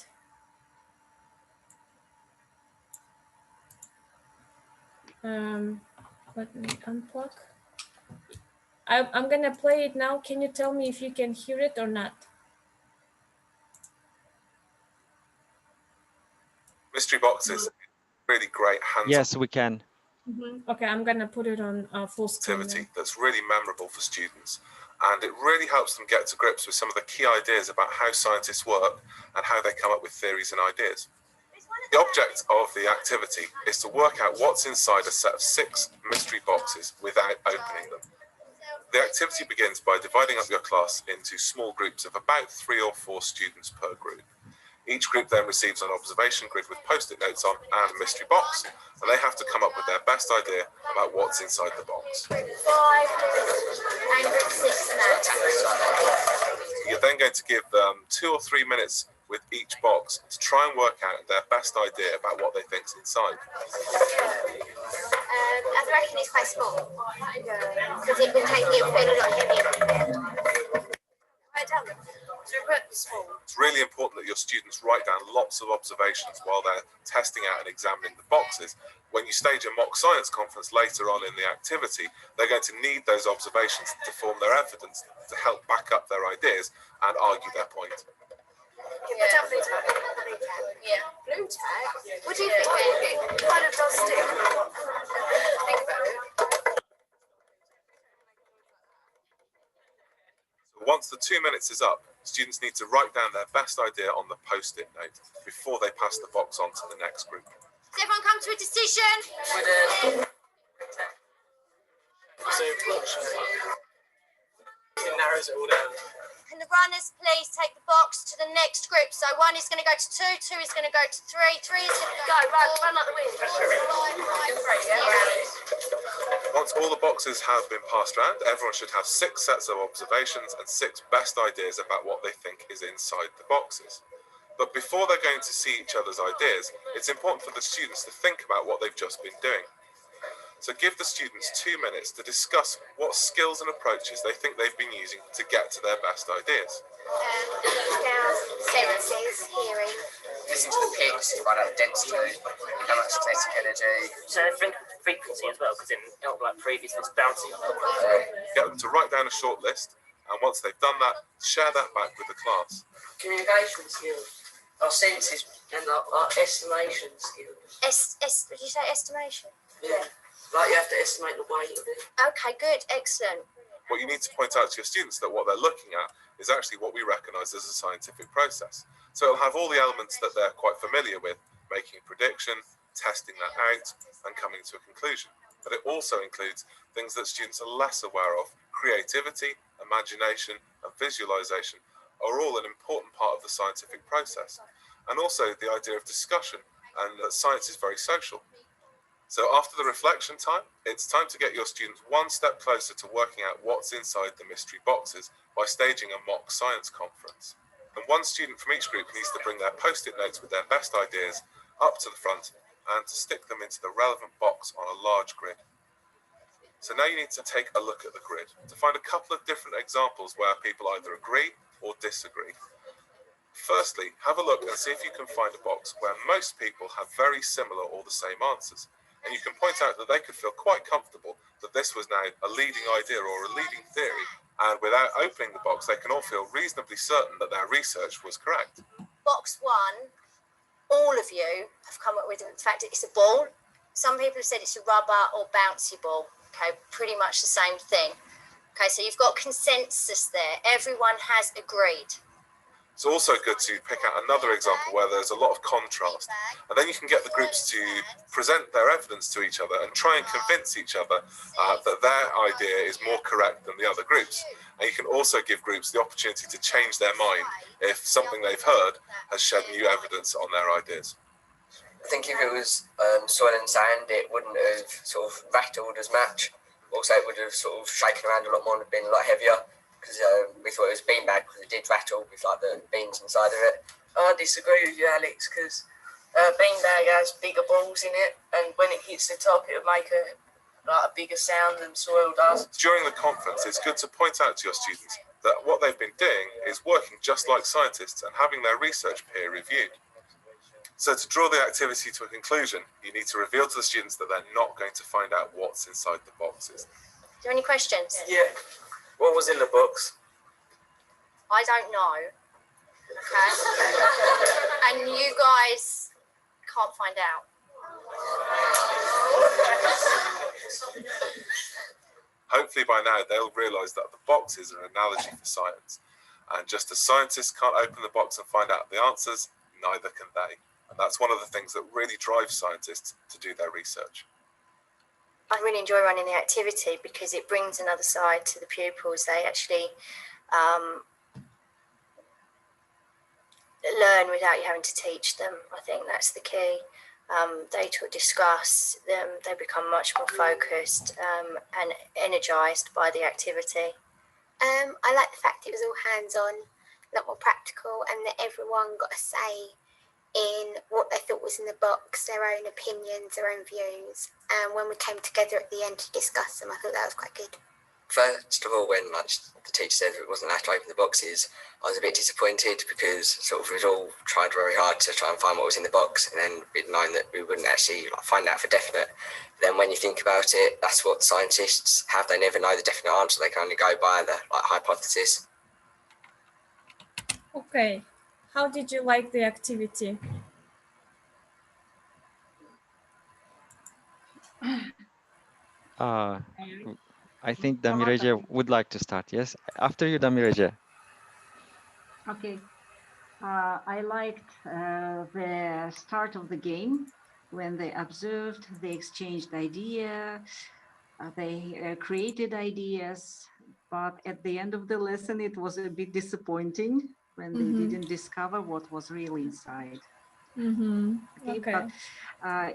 [SPEAKER 1] let me unplug. I'm gonna play it now. Can you tell me if you can hear it or not?
[SPEAKER 10] Mystery boxes, really great hands-on.
[SPEAKER 7] Yes, we can.
[SPEAKER 1] Okay, I'm gonna put it on full screen.
[SPEAKER 10] Activity that's really memorable for students, and it really helps them get to grips with some of the key ideas about how scientists work and how they come up with theories and ideas. The object of the activity is to work out what's inside a set of 6 mystery boxes without opening them. The activity begins by dividing up your class into small groups of about 3 or 4 students per group. Each group then receives an observation grid with post-it notes on and a mystery box, and they have to come up with their best idea about what's inside the box.
[SPEAKER 11] Group 5 and group 6 now.
[SPEAKER 10] You're then going to give them 2 or 3 minutes with each box to try and work out their best idea about what they think's inside.
[SPEAKER 11] I reckon it's quite small because it will take it a lot heavier.
[SPEAKER 10] It's really important that your students write down lots of observations while they're testing out and examining the boxes. When you stage a mock science conference later on in the activity, they're going to need those observations to form their evidence to help back up their ideas and argue their point.
[SPEAKER 11] Yeah. Blue tag? What do you think? It kind of does stick. Think about it.
[SPEAKER 10] Once the 2 minutes is up, students need to write down their best idea on the post-it note before they pass the box on to the next group.
[SPEAKER 11] Does everyone come to a decision?
[SPEAKER 12] So it narrows it all down.
[SPEAKER 11] Can the runners please take the box to the next group? So 1 is going to go to 2, 2 is going to go to 3, 3 is going to go. Run like the wind.
[SPEAKER 10] Once all the boxes have been passed around, everyone should have 6 sets of observations and 6 best ideas about what they think is inside the boxes. But before they're going to see each other's ideas, it's important for the students to think about what they've just been doing. So give the students 2 minutes to discuss what skills and approaches they think they've been using to get to their best ideas.
[SPEAKER 11] Senses, hearing.
[SPEAKER 12] Listen to the pitch, find out the density, how much kinetic energy. So think frequency as well, because in like previous it's bouncy.
[SPEAKER 10] Get them to write down a short list, and once they've done that, share that back with the class.
[SPEAKER 12] Communication skills, our senses, and our estimation skills.
[SPEAKER 11] Did you say estimation?
[SPEAKER 12] Yeah. Like you have to estimate the weight of it.
[SPEAKER 11] Okay, good, excellent.
[SPEAKER 10] What you need to point out to your students that what they're looking at is actually what we recognise as a scientific process. So it'll have all the elements that they're quite familiar with, making a prediction, testing that out, and coming to a conclusion. But it also includes things that students are less aware of. Creativity, imagination, and visualisation are all an important part of the scientific process. And also the idea of discussion, and that science is very social. So after the reflection time, it's time to get your students 1 step closer to working out what's inside the mystery boxes by staging a mock science conference. And 1 student from each group needs to bring their post-it notes with their best ideas up to the front and to stick them into the relevant box on a large grid. So now you need to take a look at the grid to find a couple of different examples where people either agree or disagree. Firstly, have a look and see if you can find a box where most people have very similar or the same answers. And you can point out that they could feel quite comfortable that this was now a leading idea or a leading theory, and without opening the box, they can all feel reasonably certain that their research was correct.
[SPEAKER 11] Box 1, all of you have come up with the fact that it's a ball. Some people have said it's a rubber or bouncy ball. Okay, pretty much the same thing. Okay, so you've got consensus there. Everyone has agreed.
[SPEAKER 10] It's also good to pick out another example where there's a lot of contrast, and then you can get the groups to present their evidence to each other and try and convince each other that their idea is more correct than the other groups. And you can also give groups the opportunity to change their mind if something they've heard has shed new evidence on their ideas.
[SPEAKER 12] I think if it was soil and sand, it wouldn't have sort of rattled as much. Also, it would have sort of shaken around a lot more and been a lot heavier. Because we thought it was beanbag because it did rattle with like the beans inside of it. I disagree with you, Alex, because beanbag has bigger balls in it, and when it hits the top, it would make a bigger sound than soil does.
[SPEAKER 10] During the conference, it's good to point out to your students that what they've been doing is working just like scientists and having their research peer reviewed. So to draw the activity to a conclusion, you need to reveal to the students that they're not going to find out what's inside the boxes.
[SPEAKER 11] Is there any questions?
[SPEAKER 12] Yeah. What was in the box?
[SPEAKER 11] I don't know. Okay. And you guys can't find out.
[SPEAKER 10] Hopefully by now they'll realise that the boxes are an analogy for science. And just as scientists can't open the box and find out the answers, neither can they. And that's one of the things that really drives scientists to do their research.
[SPEAKER 11] I really enjoy running the activity because it brings another side to the pupils. They actually learn without you having to teach them. I think that's the key. They discuss them, they become much more focused and energised by the activity. I like the fact it was all hands-on, a lot more practical, and that everyone got a say in what they thought was in the box, their own opinions, their own views. And when we came together at the end to discuss them, I thought that was quite good.
[SPEAKER 12] First of all, when the teacher said it wasn't allowed to open the boxes, I was a bit disappointed because sort of we'd all tried very hard to try and find what was in the box, and then we'd known that we wouldn't actually find out for definite. Then when you think about it, that's what scientists have. They never know the definite answer. They can only go by the hypothesis.
[SPEAKER 1] Okay. How did you like the activity?
[SPEAKER 7] I think Damireje would like to start. Yes, after you, Damireje.
[SPEAKER 2] Okay. I liked the start of the game when they observed, they exchanged ideas, they created ideas, but at the end of the lesson, it was a bit disappointing when they didn't discover what was really inside. Okay. But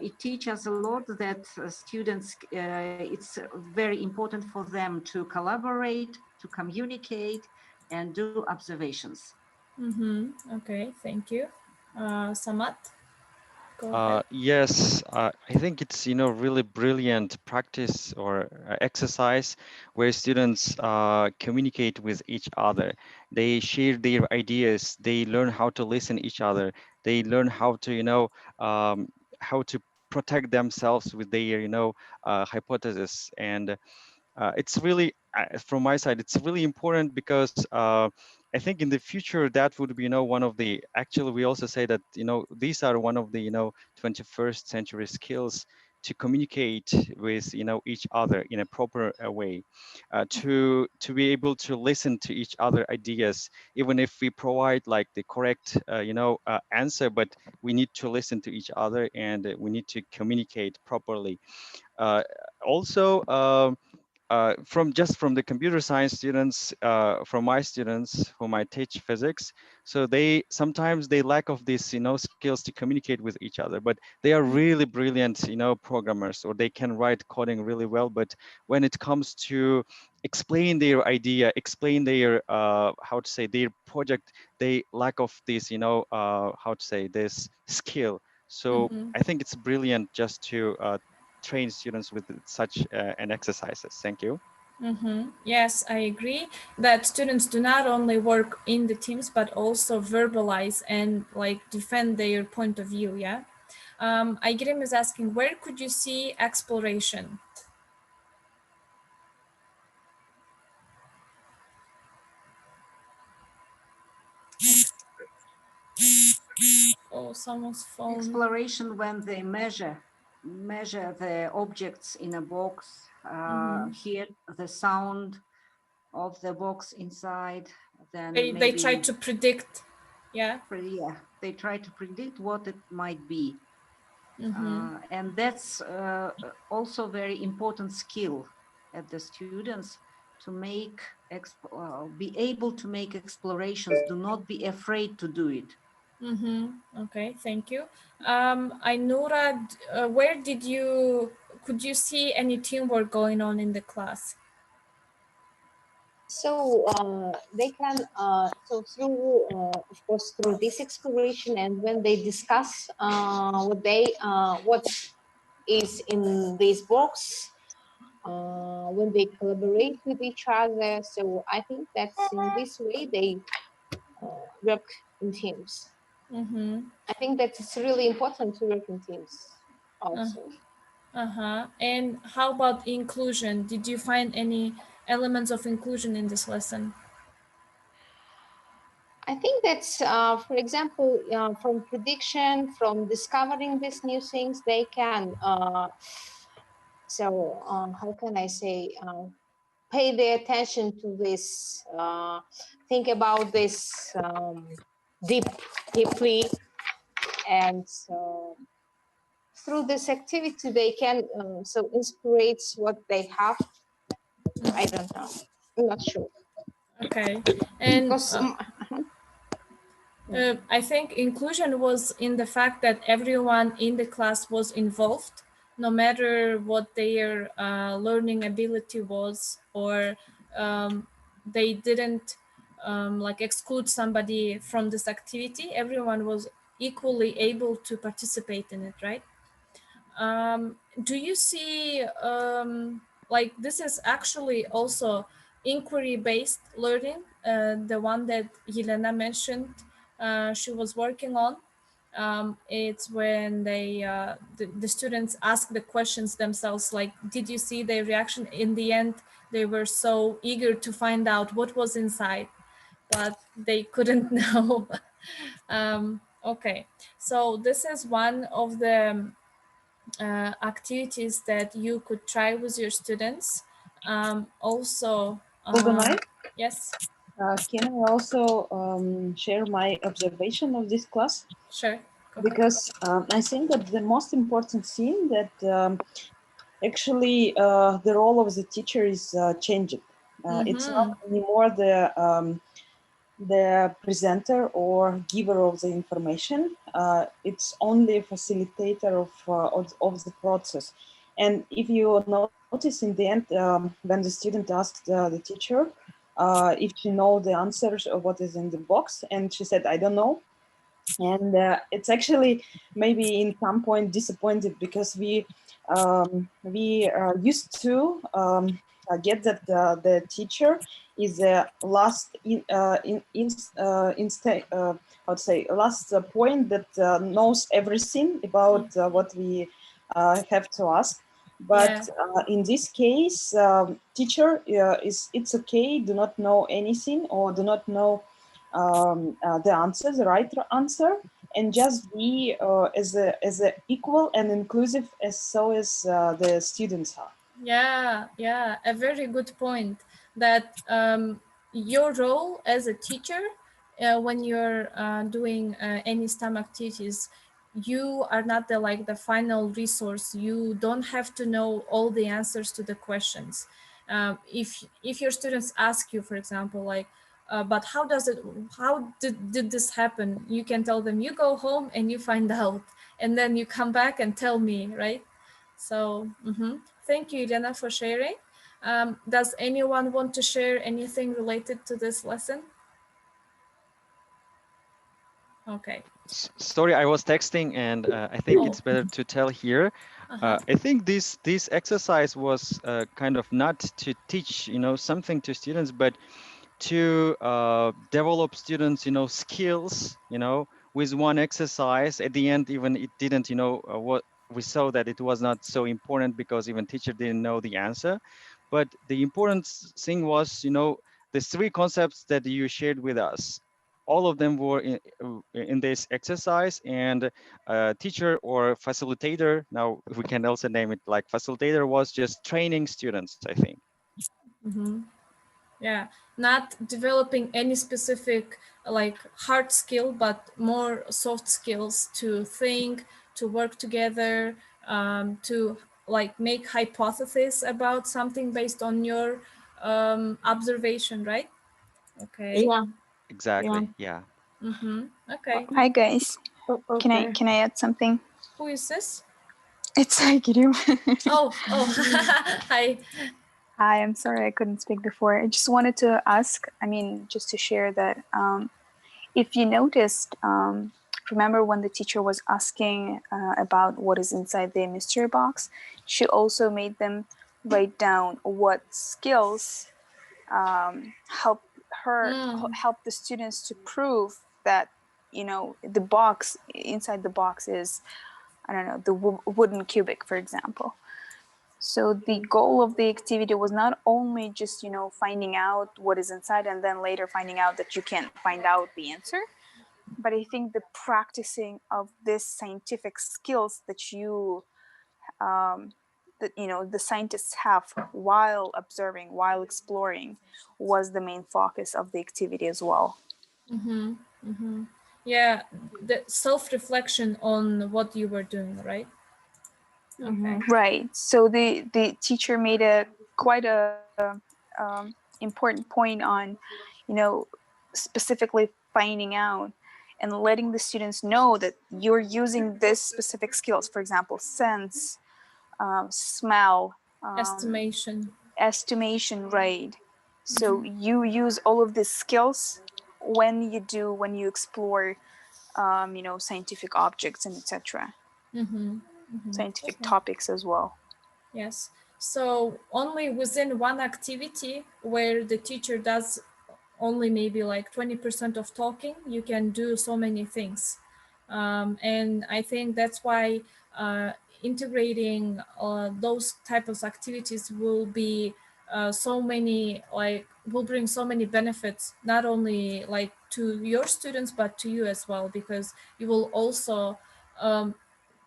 [SPEAKER 2] it teaches us a lot that students, it's very important for them to collaborate, to communicate, and do observations.
[SPEAKER 1] Okay, thank you. Samat, go ahead.
[SPEAKER 7] Yes, I think it's, really brilliant practice or exercise where students communicate with each other. They share their ideas. They learn how to listen each other. They learn how to, how to protect themselves with their, hypothesis. And it's really, from my side, it's really important because I think in the future that would be, one of the, actually we also say that, these are one of the, 21st century skills to communicate with, each other in a proper way, to be able to listen to each other ideas, even if we provide like the correct, answer, but we need to listen to each other and we need to communicate properly. Also, from the computer science students, from my students whom I teach physics, so they sometimes they lack of these skills to communicate with each other, but they are really brilliant programmers, or they can write coding really well, but when it comes to explain their idea, explain their how to say their project, they lack of this how to say this skill. So I think it's brilliant just to train students with such an exercises. Thank you.
[SPEAKER 1] Yes, I agree that students do not only work in the teams, but also verbalize and like defend their point of view. Yeah. Aygrim is asking, where could you see exploration? Oh, someone's phone.
[SPEAKER 2] Exploration when they measure the objects in a box, hear the sound of the box inside, then
[SPEAKER 1] they try to predict. Yeah.
[SPEAKER 2] Yeah, they try to predict what it might be. And that's also very important skill at the students to make be able to make explorations. Do not be afraid to do it.
[SPEAKER 1] Okay, thank you. Ainura, could you see any teamwork going on in the class?
[SPEAKER 4] So they can, so through, of course, through this exploration, and when they discuss what is in this box, when they collaborate with each other. So I think that in this way they work in teams. I think that it's really important to work in teams also.
[SPEAKER 1] And how about inclusion? Did you find any elements of inclusion in this lesson?
[SPEAKER 4] I think that's, for example, from prediction, from discovering these new things, they can, how can I say, pay their attention to this, think about this deeply, and through this activity, they can inspirate what they have. I don't know. I'm not sure.
[SPEAKER 1] Okay, and I think inclusion was in the fact that everyone in the class was involved, no matter what their learning ability was, or they didn't like exclude somebody from this activity. Everyone was equally able to participate in it, right? Do you see like this is actually also inquiry-based learning, the one that Yelena mentioned she was working on. It's when they the students ask the questions themselves, like, did you see their reaction? In the end, they were so eager to find out what was inside, but they couldn't know. Okay, so this is one of the activities that you could try with your students. Also,
[SPEAKER 9] Goldenai,
[SPEAKER 1] yes,
[SPEAKER 9] can I also share my observation of this class?
[SPEAKER 1] sure, go ahead.
[SPEAKER 9] Because I think that the most important thing that actually the role of the teacher is changing. It's not anymore the presenter or giver of the information. It's only a facilitator of the process. And if you notice in the end, when the student asked the teacher if she know the answers of what is in the box, and she said, I don't know. And it's actually maybe in some point disappointed, because we used to get that the teacher is the last I would say last point that knows everything about what we have to ask. But in this case, teacher it's okay, do not know anything or do not know the answer, the right answer, and just be as a equal and inclusive as so as the students are.
[SPEAKER 1] Yeah, a very good point. That your role as a teacher, when you're doing any STEM activities, you are not the final resource. You don't have to know all the answers to the questions. If your students ask you, for example, like, but how did this happen? You can tell them, you go home and you find out, and then you come back and tell me, right? So thank you, Elena, for sharing. Does anyone want to share anything related to this lesson? Okay.
[SPEAKER 7] Sorry, I was texting, and I think it's better to tell here. I think this exercise was kind of not to teach, something to students, but to develop students, skills, with one exercise. At the end, even it didn't, what we saw that it was not so important because even teacher didn't know the answer. But the important thing was, the three concepts that you shared with us. All of them were in this exercise, and teacher or facilitator, now we can also name it like facilitator, was just training students, I think.
[SPEAKER 1] Yeah, not developing any specific like hard skill, but more soft skills to think, to work together, to like make hypotheses about something based on your observation, right? Okay.
[SPEAKER 13] Yeah.
[SPEAKER 7] Exactly. Yeah.
[SPEAKER 1] Okay.
[SPEAKER 13] Hi guys.
[SPEAKER 1] Okay.
[SPEAKER 13] Can I add something?
[SPEAKER 1] Who is this?
[SPEAKER 13] It's Aikiru.
[SPEAKER 1] Oh. Hi.
[SPEAKER 13] Hi, I'm sorry I couldn't speak before. I just wanted to ask, just to share that if you noticed, remember when the teacher was asking about what is inside the mystery box, she also made them write down what skills help the students to prove that, the box, inside the box is, I don't know, the wooden cubic, for example. So the goal of the activity was not only just, finding out what is inside and then later finding out that you can't find out the answer, but I think the practicing of this scientific skills that the scientists have while observing, while exploring, was the main focus of the activity as well.
[SPEAKER 1] Yeah, the self-reflection on what you were doing, right? Okay.
[SPEAKER 13] Right. So the teacher made quite a important point on, specifically finding out and letting the students know that you're using this specific skills, for example, sense, smell,
[SPEAKER 1] estimation,
[SPEAKER 13] right? So you use all of these skills when you explore, you know, scientific objects and etc. Scientific topics as well.
[SPEAKER 1] Yes. So only within one activity where the teacher does only maybe like 20% of talking, you can do so many things. And I think that's why integrating those type of activities will be will bring so many benefits, not only like to your students, but to you as well, because you will also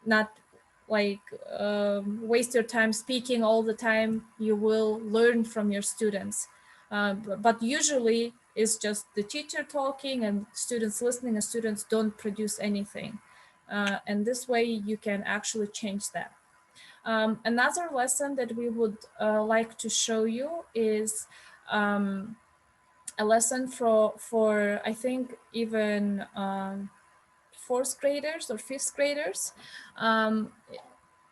[SPEAKER 1] not like waste your time speaking all the time. You will learn from your students. But usually it's just the teacher talking and students listening, and students don't produce anything. And this way you can actually change that. Another lesson that we would like to show you is a lesson for I think even fourth graders or fifth graders.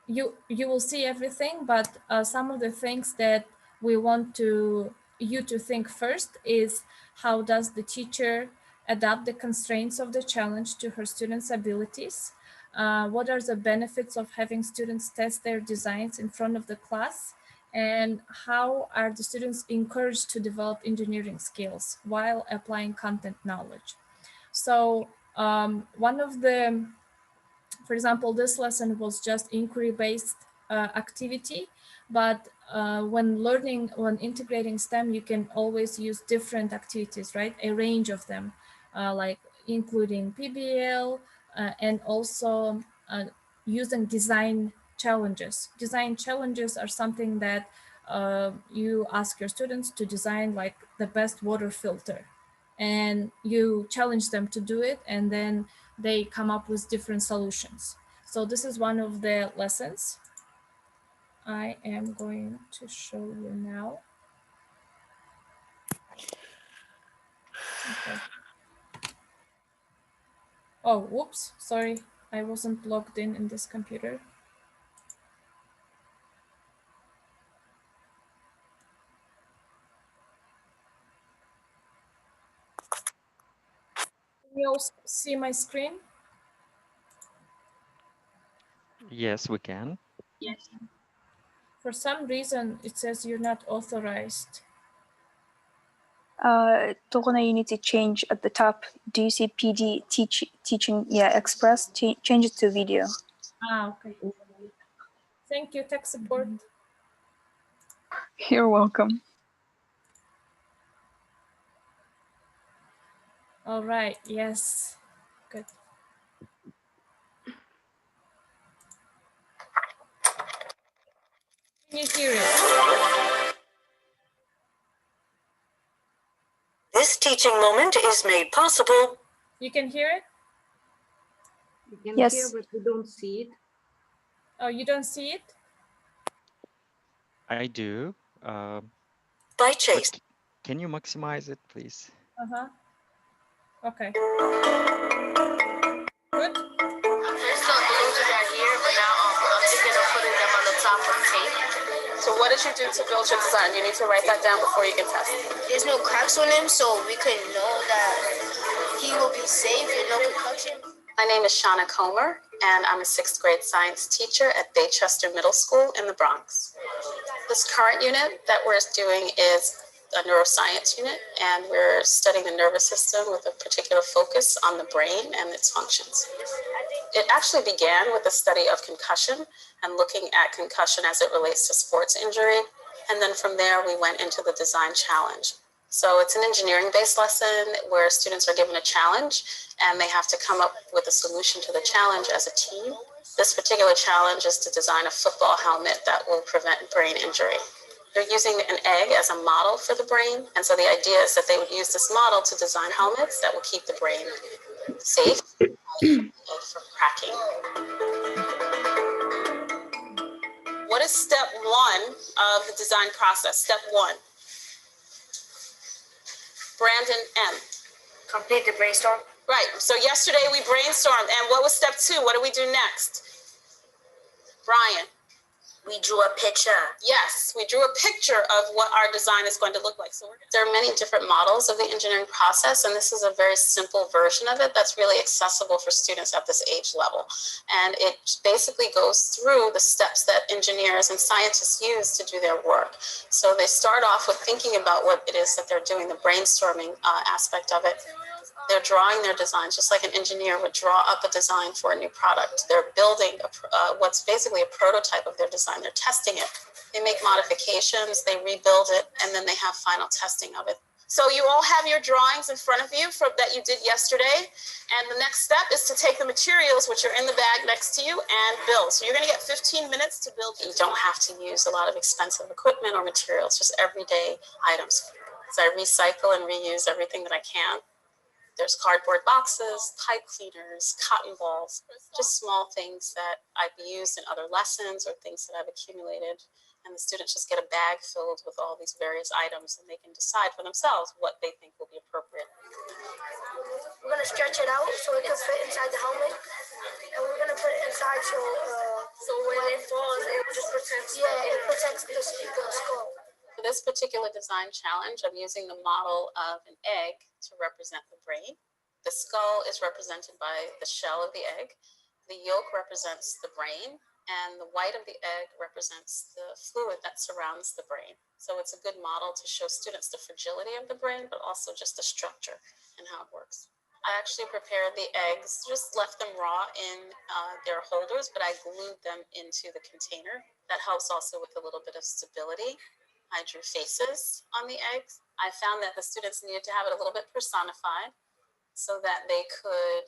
[SPEAKER 1] You will see everything, but some of the things that we want you to think first is, how does the teacher adapt the constraints of the challenge to her students' abilities? What are the benefits of having students test their designs in front of the class? And how are the students encouraged to develop engineering skills while applying content knowledge? So one of the, for example, this lesson was just inquiry-based activity, but when integrating STEM, you can always use different activities, right? A range of them, like including PBL and also using design challenges. Design challenges are something that you ask your students to design like the best water filter, and you challenge them to do it, and then they come up with different solutions. So this is one of the lessons. I am going to show you now. Okay. Oh, whoops, sorry. I wasn't logged in this computer. Can you all see my screen?
[SPEAKER 7] Yes, we can.
[SPEAKER 1] Yes. For some reason, it says you're not authorized.
[SPEAKER 13] Togona, you need to change at the top. Do you see PD teaching? Yeah, Express. Change it to video.
[SPEAKER 1] Ah, okay. Thank you, tech support.
[SPEAKER 13] You're welcome.
[SPEAKER 1] All right. Yes. Good. Can you hear it?
[SPEAKER 14] This teaching moment is made possible.
[SPEAKER 1] You can hear it?
[SPEAKER 2] We can
[SPEAKER 13] Yes.
[SPEAKER 2] hear, but we don't see it.
[SPEAKER 1] Oh, you don't see it?
[SPEAKER 7] I do.
[SPEAKER 14] By Chase.
[SPEAKER 7] Can you maximize it, please?
[SPEAKER 1] Uh-huh. Okay. Good.
[SPEAKER 11] There's some balloons right here, but now I'm thinking of putting them on the top of tape.
[SPEAKER 15] So what did you do to build your design? You need to write that down before you can test.
[SPEAKER 11] There's no cracks on him, so we could know that he will be safe and no concussion.
[SPEAKER 15] My name is Shauna Comer, and I'm a 6th grade science teacher at Baychester Middle School in the Bronx. This current unit that we're doing is a neuroscience unit, and we're studying the nervous system with a particular focus on the brain and its functions. It actually began with a study of concussion and looking at concussion as it relates to sports injury. And then from there, we went into the design challenge. So it's an engineering-based lesson where students are given a challenge and they have to come up with a solution to the challenge as a team. This particular challenge is to design a football helmet that will prevent brain injury. They're using an egg as a model for the brain. And so the idea is that they would use this model to design helmets that will keep the brain safe from cracking. What is step 1 of the design process? Step 1. Brandon M.
[SPEAKER 11] Complete the brainstorm.
[SPEAKER 15] Right. So yesterday we brainstormed. And what was step 2? What do we do next? Brian.
[SPEAKER 11] We drew a picture.
[SPEAKER 15] Yes, we drew a picture of what our design is going to look like. So there are many different models of the engineering process, and this is a very simple version of it that's really accessible for students at this age level. And it basically goes through the steps that engineers and scientists use to do their work. So they start off with thinking about what it is that they're doing, the brainstorming aspect of it. They're drawing their designs just like an engineer would draw up a design for a new product. They're building what's basically a prototype of their design. They're testing it. They make modifications, they rebuild it, and then they have final testing of it. So you all have your drawings in front of you that you did yesterday. And the next step is to take the materials, which are in the bag next to you, and build. So you're going to get 15 minutes to build. You don't have to use a lot of expensive equipment or materials, just everyday items. So I recycle and reuse everything that I can. There's cardboard boxes, pipe cleaners, cotton balls, just small things that I've used in other lessons or things that I've accumulated. And the students just get a bag filled with all these various items and they can decide for themselves what they think will be appropriate.
[SPEAKER 11] We're going to stretch it out so it can fit inside the helmet. And we're going to put it inside so when it falls, it just protects. Yeah, it protects the skull.
[SPEAKER 15] For this particular design challenge, I'm using the model of an egg to represent the brain. The skull is represented by the shell of the egg. The yolk represents the brain, and the white of the egg represents the fluid that surrounds the brain. So it's a good model to show students the fragility of the brain, but also just the structure and how it works. I actually prepared the eggs, just left them raw in their holders, but I glued them into the container. That helps also with a little bit of stability. I drew faces on the eggs. I found that the students needed to have it a little bit personified so that they could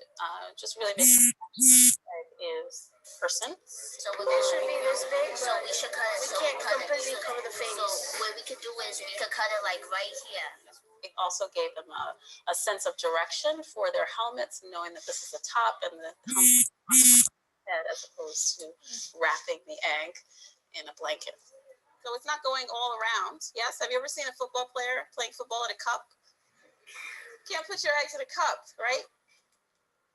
[SPEAKER 15] just really make the egg is person.
[SPEAKER 11] So it should be this big, so we should cut it. We can't completely cover the face. So what we could do is we could cut it like right here.
[SPEAKER 15] It also gave them a sense of direction for their helmets, knowing that this is the top and the helmet on the head as opposed to wrapping the egg in a blanket. So it's not going all around. Yes, have you ever seen a football player playing football in a cup? You can't put your eggs in a cup, right?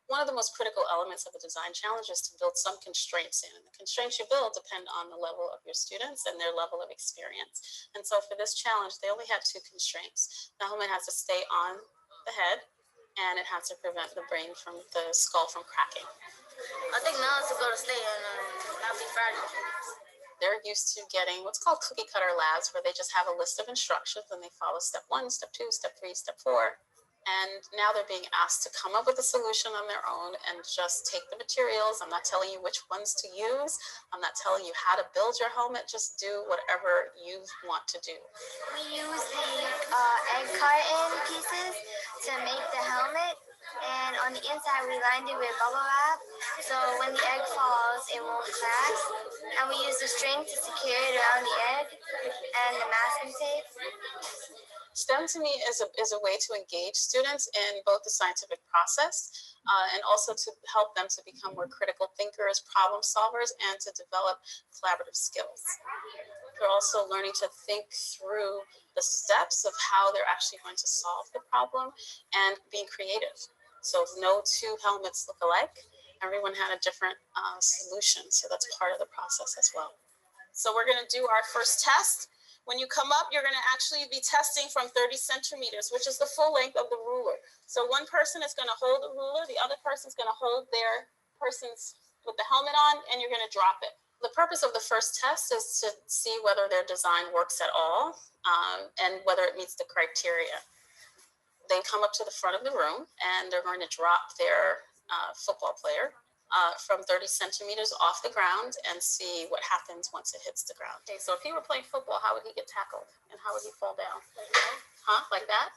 [SPEAKER 15] One of the most critical elements of a design challenge is to build some constraints in. And the constraints you build depend on the level of your students and their level of experience. And so for this challenge, they only had 2 constraints. The helmet has to stay on the head, and it has to prevent the brain from the skull from cracking.
[SPEAKER 11] I think now it's going to stay and not be fragile.
[SPEAKER 15] They're used to getting what's called cookie cutter labs, where they just have a list of instructions and they follow step 1, step 2, step 3, step 4. And now they're being asked to come up with a solution on their own and just take the materials. I'm not telling you which ones to use. I'm not telling you how to build your helmet. Just do whatever you want to do.
[SPEAKER 11] We use the egg carton pieces to make the helmet. And on the inside, we lined it with bubble wrap. So when the egg falls, it won't crack. And we use the string to secure it around the egg and the masking tape.
[SPEAKER 15] STEM to me is a way to engage students in both the scientific process and also to help them to become more critical thinkers, problem solvers, and to develop collaborative skills. They're also learning to think through the steps of how they're actually going to solve the problem and being creative. So no 2 helmets look alike. Everyone had a different solution, so that's part of the process as well. So we're going to do our first test. When you come up, you're going to actually be testing from 30 centimeters, which is the full length of the ruler. So one person is going to hold the ruler, the other person is going to hold their person's with the helmet on, and you're going to drop it. The purpose of the first test is to see whether their design works at all and whether it meets the criteria. They come up to the front of the room, and they're going to drop their football player from 30 centimeters off the ground and see what happens once it hits the ground. Okay, so if he were playing football, how would he get tackled and how would he fall down? Huh? Like that?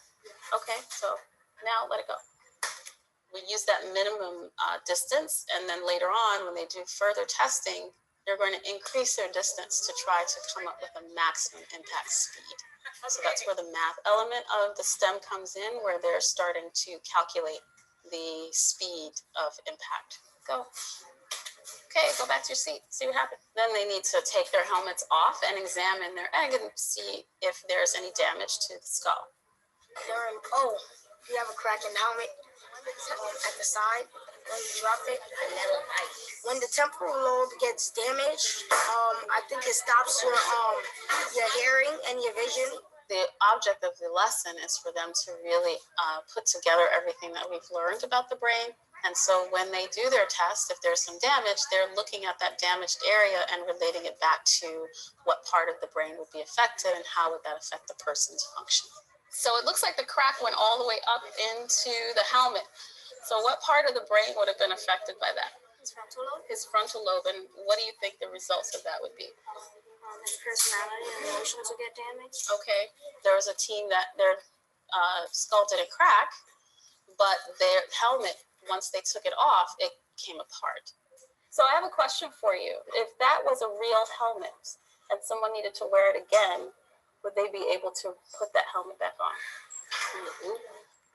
[SPEAKER 15] Okay, so now let it go. We use that minimum distance, and then later on when they do further testing, they're going to increase their distance to try to come up with a maximum impact speed. So that's where the math element of the STEM comes in, where they're starting to calculate the speed of impact. Go. Okay, go back to your seat, see what happens. Then they need to take their helmets off and examine their egg and see if there's any damage to the skull.
[SPEAKER 11] Oh, you have a crack in the helmet at the side. when you drop it. When the temporal lobe gets damaged, I think it stops your hearing and your vision. The object of the lesson is for them to really put together everything that we've learned about the brain. And so when they do their test, if there's some damage, they're looking at that damaged area and relating it back to what part of the brain would be affected and how would that affect the person's function. So it looks like the crack went all the way up into the helmet. So what part of the brain would have been affected by that? His frontal lobe. His frontal lobe. And what do you think the results of that would be? His personality and emotions will get damaged. Okay. There was a team that their skull didn't crack, but their helmet, once they took it off, it came apart. So I have a question for you. If that was a real helmet and someone needed to wear it again, would they be able to put that helmet back on?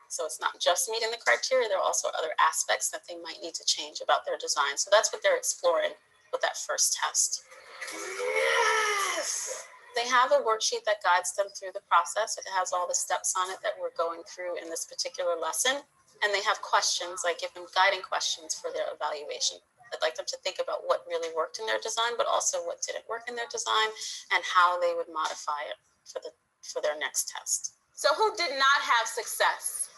[SPEAKER 11] So it's not just meeting the criteria, there are also other aspects that they might need to change about their design. So that's what they're exploring with that first test. Yes! They have a worksheet that guides them through the process. It has all the steps on it that we're going through in this particular lesson. And they have questions, I give them guiding questions for their evaluation. I'd like them to think about what really worked in their design, but also what didn't work in their design and how they would modify it for their next test. So who did not have success?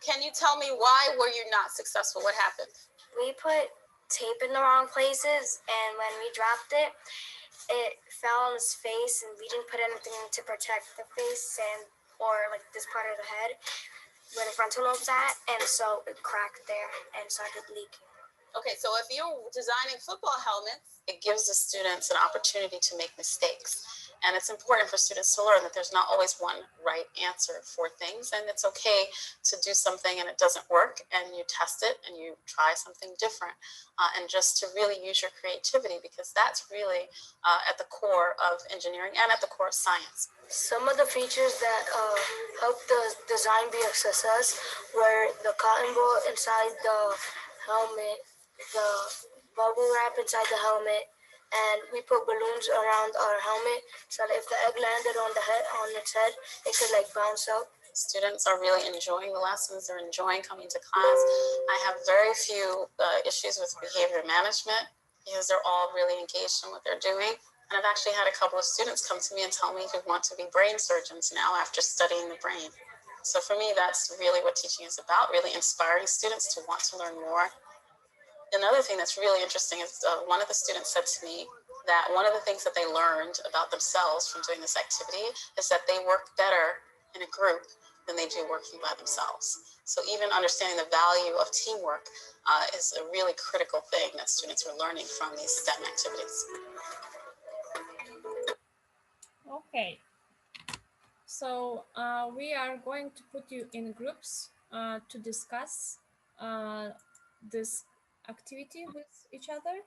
[SPEAKER 11] Can you tell me why were you not successful? What happened? We put tape in the wrong places, and when we dropped it, it fell on his face, and we didn't put anything to protect the face or like this part of the head where the frontal lobe's at, and so it cracked there and started leaking. Okay, so if you're designing football helmets, it gives the students an opportunity to make mistakes. And it's important for students to learn that there's not always one right answer for things. And it's okay to do something and it doesn't work and you test it and you try something different. And just to really use your creativity, because that's really at the core of engineering and at the core of science. Some of the features that helped the design be a success were the cotton ball inside the helmet, the bubble wrap inside the helmet, and we put balloons around our helmet so that if the egg landed on its head, it could like bounce out. Students are really enjoying the lessons. They're enjoying coming to class. I have very few issues with behavior management because they're all really engaged in what they're doing. And I've actually had a couple of students come to me and tell me they want to be brain surgeons now after studying the brain. So for me, that's really what teaching is about, really inspiring students to want to learn more. Another thing that's really interesting is one of the students said to me that one of the things that they learned about themselves from doing this activity is that they work better in a group than they do working by themselves. So even understanding the value of teamwork is a really critical thing that students are learning from these STEM activities. Okay. So we are going to put you in groups to discuss this activity with each other.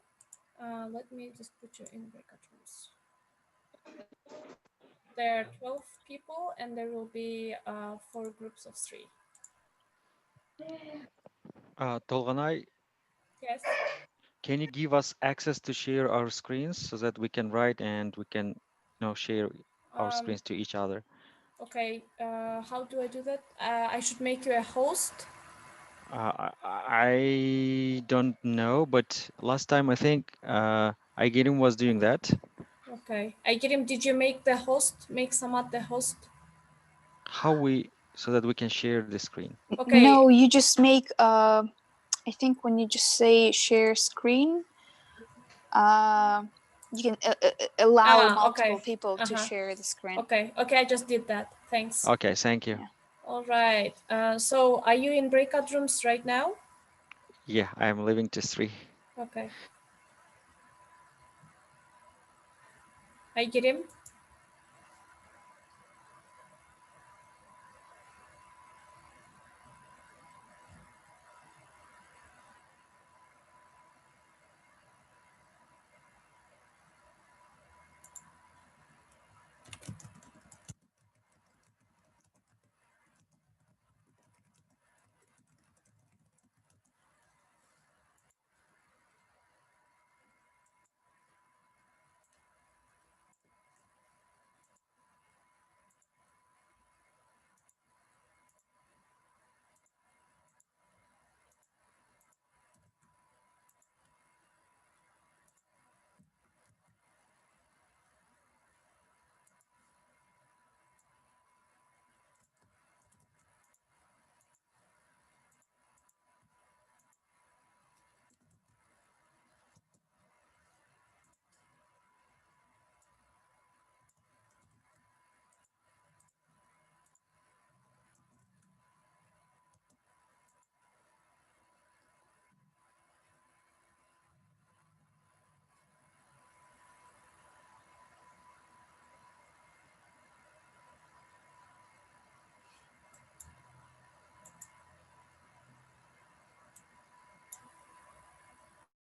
[SPEAKER 11] Let me just put you in breakout rooms. There are 12 people and there will be 4 groups of 3.
[SPEAKER 7] Tolganay,
[SPEAKER 1] Yes.
[SPEAKER 7] can you give us access to share our screens so that we can write and we can share our screens to each other?
[SPEAKER 1] Okay, how do I do that? I should make you a host.
[SPEAKER 7] I don't know, but last time I think Aigerim was doing that.
[SPEAKER 1] Okay, Aigerim, did you make the host? Make Samad the host?
[SPEAKER 7] So that we can share the screen?
[SPEAKER 1] Okay.
[SPEAKER 13] No, you just make, I think when you just say share screen, you can allow multiple people to share the screen.
[SPEAKER 1] Okay, I just did that. Thanks.
[SPEAKER 7] Okay, thank you.
[SPEAKER 13] Yeah.
[SPEAKER 1] All right. So are you in breakout rooms right now?
[SPEAKER 7] Yeah, I'm leaving to 3.
[SPEAKER 1] Okay. Aigerim?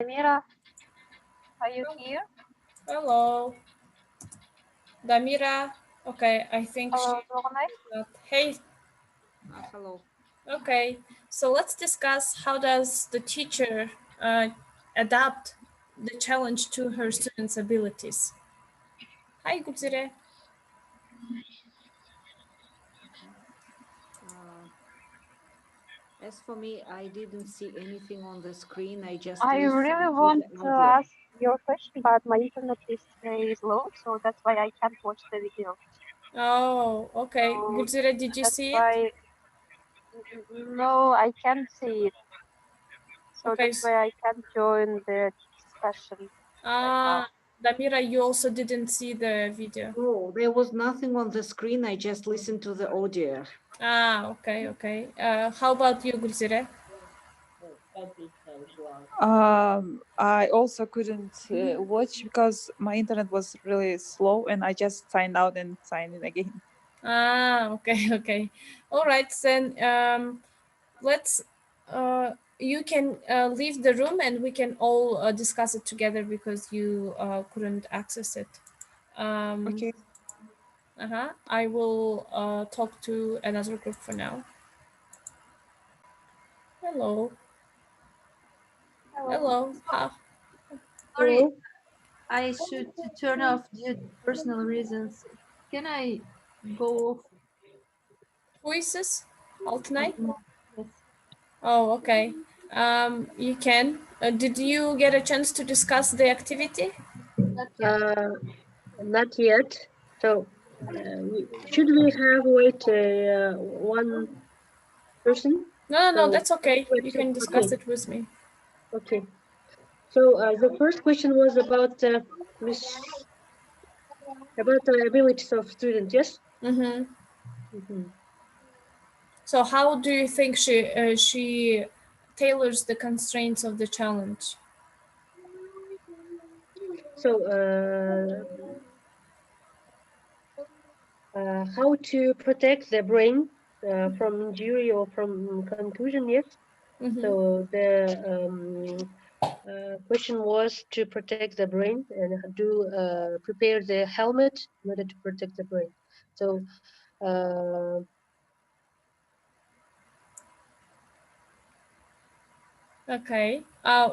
[SPEAKER 4] Damira, are you here?
[SPEAKER 1] Hello. Damira. Okay, I think she's not. Hey.
[SPEAKER 2] Hello.
[SPEAKER 1] Okay, so let's discuss how does the teacher adapt the challenge to her students' abilities. Hi, Gulzire.
[SPEAKER 2] As for me, I didn't see anything on the screen. I just
[SPEAKER 4] I really want to ask your question, but my internet is very slow, so that's why I can't watch the video.
[SPEAKER 1] Oh, okay.
[SPEAKER 4] So
[SPEAKER 1] Gulzire, did you see it?
[SPEAKER 4] No, I can't see it. So
[SPEAKER 1] Okay.
[SPEAKER 4] that's why I can't join the discussion right now.
[SPEAKER 1] Damira, you also didn't see the video.
[SPEAKER 2] No, there was nothing on the screen. I just listened to the audio.
[SPEAKER 1] Okay, okay. How about you, Gulzire?
[SPEAKER 6] I also couldn't watch because my internet was really slow, and I just signed out and signed in again.
[SPEAKER 1] Okay, okay. All right, then let's you can leave the room and we can all discuss it together because you couldn't access it.
[SPEAKER 6] Okay.
[SPEAKER 1] I will talk to another group for now. Hello. Hello.
[SPEAKER 8] Sorry, I should turn off due to personal reasons. Can I go off?
[SPEAKER 1] Who is this? Alternate?
[SPEAKER 8] Yes.
[SPEAKER 1] Oh, okay. You can. Did you get a chance to discuss the activity?
[SPEAKER 5] Not yet. So should we have wait one person?
[SPEAKER 1] No, that's okay.
[SPEAKER 5] wait,
[SPEAKER 1] You can discuss it with me.
[SPEAKER 5] Okay. So the first question was about about the abilities of students. Yes.
[SPEAKER 1] So how do you think she tailors the constraints of the challenge?
[SPEAKER 5] So how to protect the brain from injury or from concussion? Yes. So the question was to protect the brain and do prepare the helmet in order to protect the brain. So
[SPEAKER 1] Okay.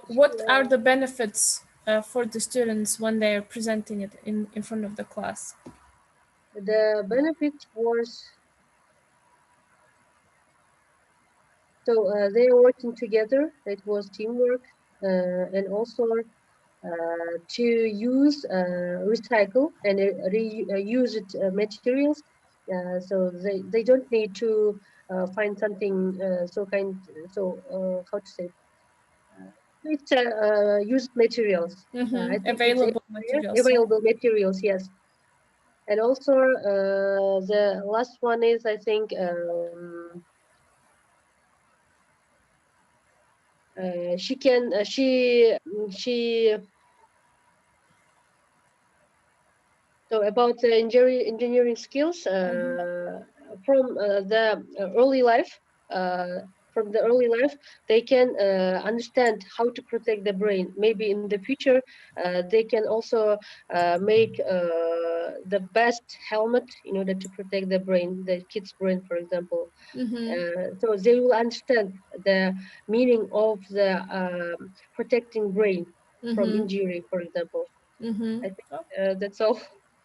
[SPEAKER 1] What are the benefits for the students when they are presenting it in front of the class?
[SPEAKER 5] the benefit was they are working together. It was teamwork and also to use recycle and reuse it materials. So they don't need to find something how to say it's used materials. I think
[SPEAKER 1] Available
[SPEAKER 5] it's
[SPEAKER 1] materials.
[SPEAKER 5] available materials, yes. And also the last one is I think she can she so about the engineering skills from the early life from the early life they can understand how to protect the brain. Maybe in the future they can also make the best helmet in order to protect the brain, the kid's brain, for example. So they will understand the meaning of the protecting brain from injury, for example. I think that's all.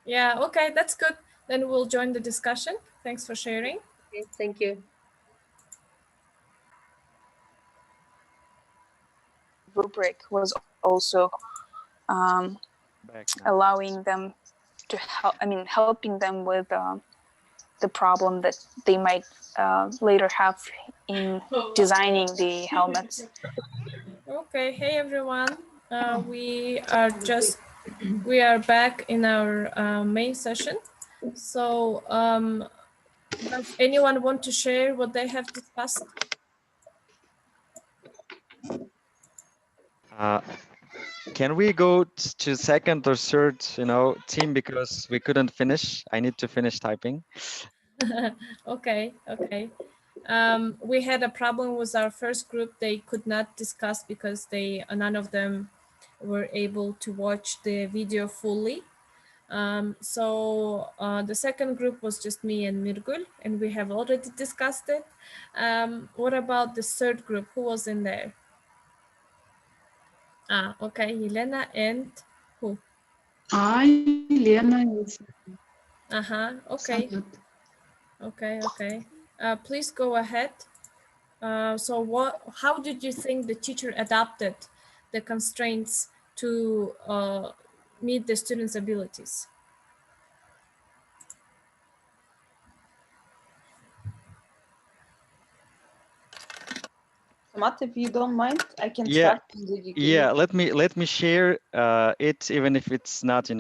[SPEAKER 1] Yeah, okay, that's good. Then we'll join the discussion. Thanks for sharing.
[SPEAKER 5] Okay, thank you.
[SPEAKER 13] Rubric was also allowing them to help, helping them with the problem that they might later have in designing the helmets.
[SPEAKER 1] Okay, hey everyone. We are back in our main session. So does anyone want to share what they have discussed?
[SPEAKER 7] Can we go to second or third, team, because we couldn't finish? I need to finish typing.
[SPEAKER 1] Okay. We had a problem with our first group. They could not discuss because none of them were able to watch the video fully. The second group was just me and Mirgul, and we have already discussed it. What about the third group? Who was in there? Okay, Helena and who?
[SPEAKER 3] Lena.
[SPEAKER 1] Okay. Okay. Please go ahead. How did you think the teacher adapted the constraints to meet the students' abilities?
[SPEAKER 9] Matt, if you don't mind, I can
[SPEAKER 7] Yeah,
[SPEAKER 9] start.
[SPEAKER 7] yeah. Let me share it, even if it's not,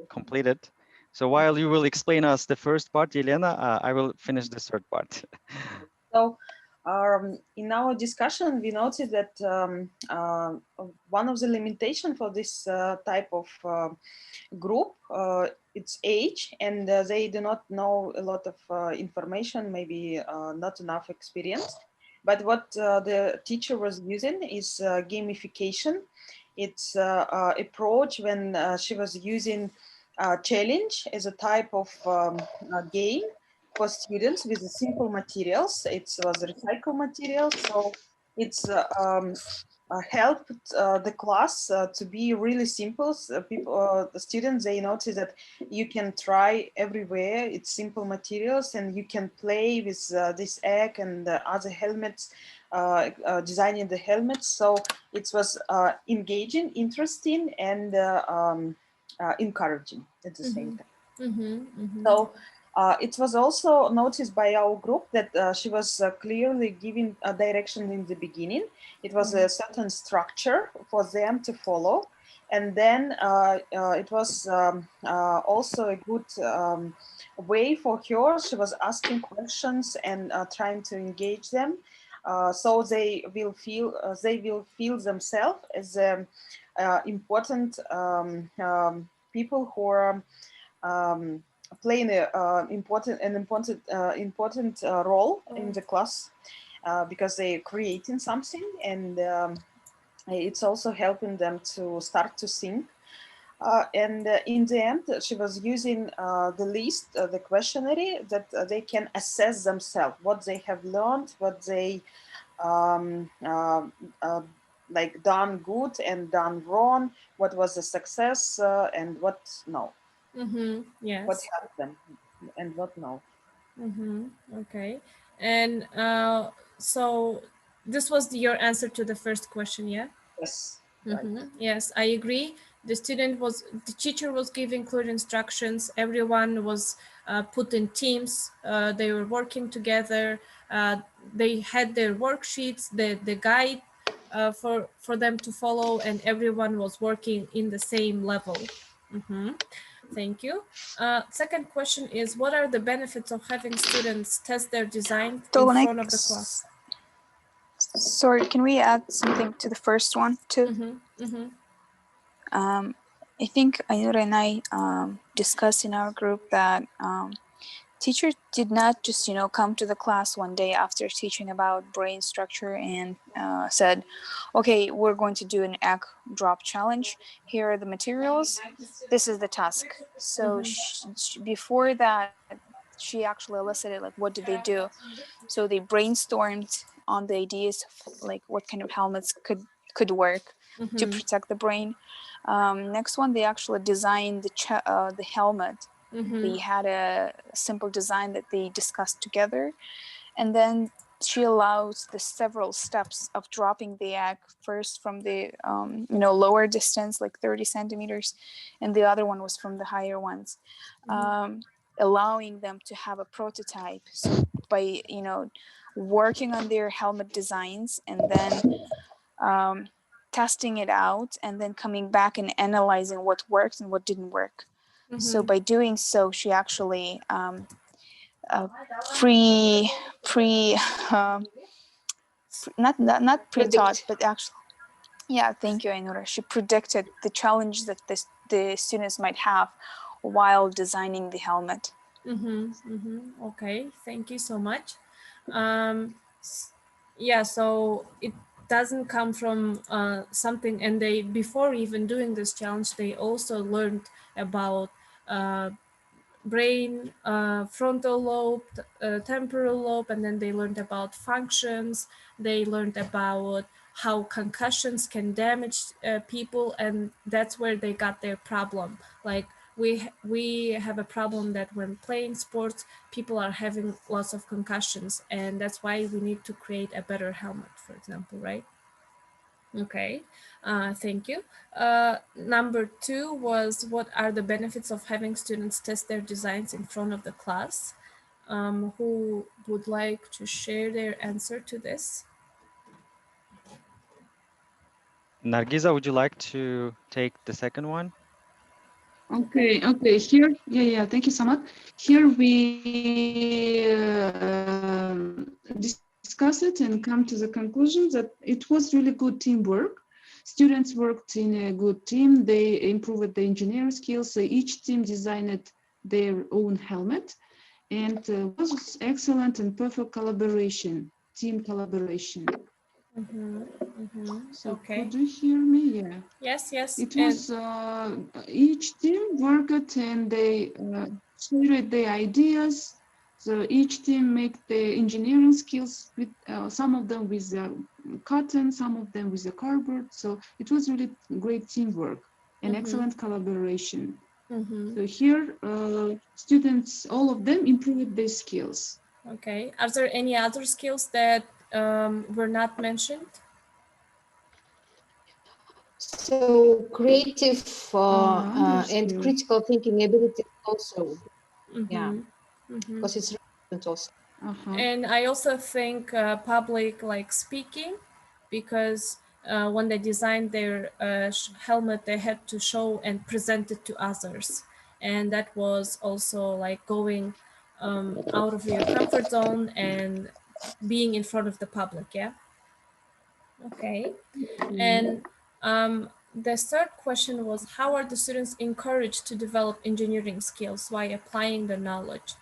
[SPEAKER 7] completed. So while you will explain us the first part, Elena, I will finish the third part.
[SPEAKER 9] So, in our discussion, we noted that one of the limitations for this type of group, it's age, and they do not know a lot of information, maybe not enough experience. But what the teacher was using is gamification. It's approach when she was using challenge as a type of game for students with simple materials. It was recycled material, so it's helped the class to be really simple. So the students, they notice that you can try everywhere. It's simple materials, and you can play with this egg and the other helmets, designing the helmets. So it was engaging, interesting, and encouraging at the same time. So it was also noticed by our group that she was clearly giving a direction in the beginning. It was a certain structure for them to follow. And then it was also a good way for her. She was asking questions and trying to engage them. So they will feel themselves as important people who are playing an important role in the class because they're creating something, and it's also helping them to start to think. And in the end, she was using the list, the questionnaire that they can assess themselves, what they have learned, what they like done good and done wrong, what was a success and what no.
[SPEAKER 1] Yes.
[SPEAKER 9] What helped them and what no.
[SPEAKER 1] Okay. And so this was your answer to the first question, yeah?
[SPEAKER 9] Yes. Right.
[SPEAKER 1] Yes, I agree. The teacher was giving clear instructions. Everyone was put in teams. They were working together. They had their worksheets, the guide for them to follow, and everyone was working in the same level. Thank you. Second question is, what are the benefits of having students test their design in front of the class?
[SPEAKER 13] Sorry, can we add something to the first one too? I think Ainura and I discussed in our group that teachers did not just, come to the class one day after teaching about brain structure and said, okay, we're going to do an egg drop challenge. Here are the materials. This is the task. So before that, she actually elicited, like, what did they do? So they brainstormed on the ideas of, like, what kind of helmets could work to protect the brain. Next one, they actually designed the helmet. They had a simple design that they discussed together, and then she allows the several steps of dropping the egg, first from the lower distance, like 30 centimeters, and the other one was from the higher ones, allowing them to have a prototype. So by working on their helmet designs and then testing it out, and then coming back and analyzing what worked and what didn't work. So by doing so, she actually not pre-taught, but actually, yeah, thank you, Ainura. She predicted the challenge that the students might have while designing the helmet.
[SPEAKER 1] Okay, thank you so much. Yeah, so doesn't come from something, and they, before even doing this challenge, they also learned about brain, frontal lobe, temporal lobe, and then they learned about functions. They learned about how concussions can damage people, and that's where they got their problem. Like we have a problem that when playing sports, people are having lots of concussions, and that's why we need to create a better helmet, for example, right? Okay, thank you. Number 2 was, what are the benefits of having students test their designs in front of the class? Who would like to share their answer to this?
[SPEAKER 7] Nargiza, would you like to take the second one?
[SPEAKER 3] Okay, here, yeah, thank you so much. Here we discuss it and come to the conclusion that it was really good teamwork. Students worked in a good team. They improved the engineering skills. So each team designed their own helmet, and was excellent and perfect collaboration, team collaboration. So
[SPEAKER 1] Okay.
[SPEAKER 3] could you hear me? Yeah.
[SPEAKER 1] Yes.
[SPEAKER 3] It was each team worked and they shared their ideas. So each team make the engineering skills with some of them with cotton, some of them with the cardboard. So it was really great teamwork and excellent collaboration. So here, students, all of them improved their skills.
[SPEAKER 1] Okay. Are there any other skills that were not mentioned?
[SPEAKER 4] So creative and critical thinking ability also. Yeah, because it's relevant also.
[SPEAKER 1] And I also think public, like speaking, because when they designed their helmet, they had to show and present it to others, and that was also like going out of your comfort zone and being in front of the public. Yeah. Okay. And the third question was, how are the students encouraged to develop engineering skills while applying the knowledge?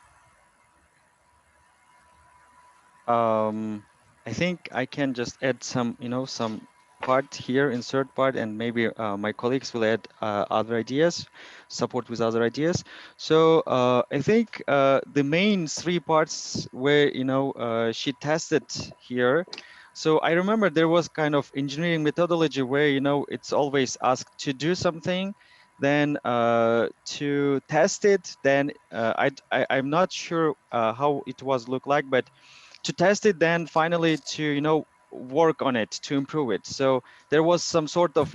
[SPEAKER 7] I think I can just add some, some part here, insert part, and maybe my colleagues will add other ideas, support with other ideas. So I think the main 3 parts where, she tested here. So I remember there was kind of engineering methodology where, it's always asked to do something, then to test it, then I'm not sure how it was look like, but to test it, then finally to work on it to improve it. So there was some sort of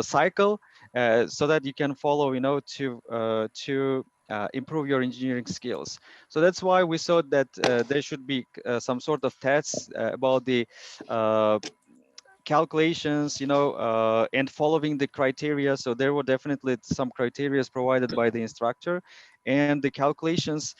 [SPEAKER 7] cycle so that you can follow to improve your engineering skills. So that's why we thought that there should be some sort of tests about the calculations, and following the criteria. So there were definitely some criteria provided by the instructor, and the calculations.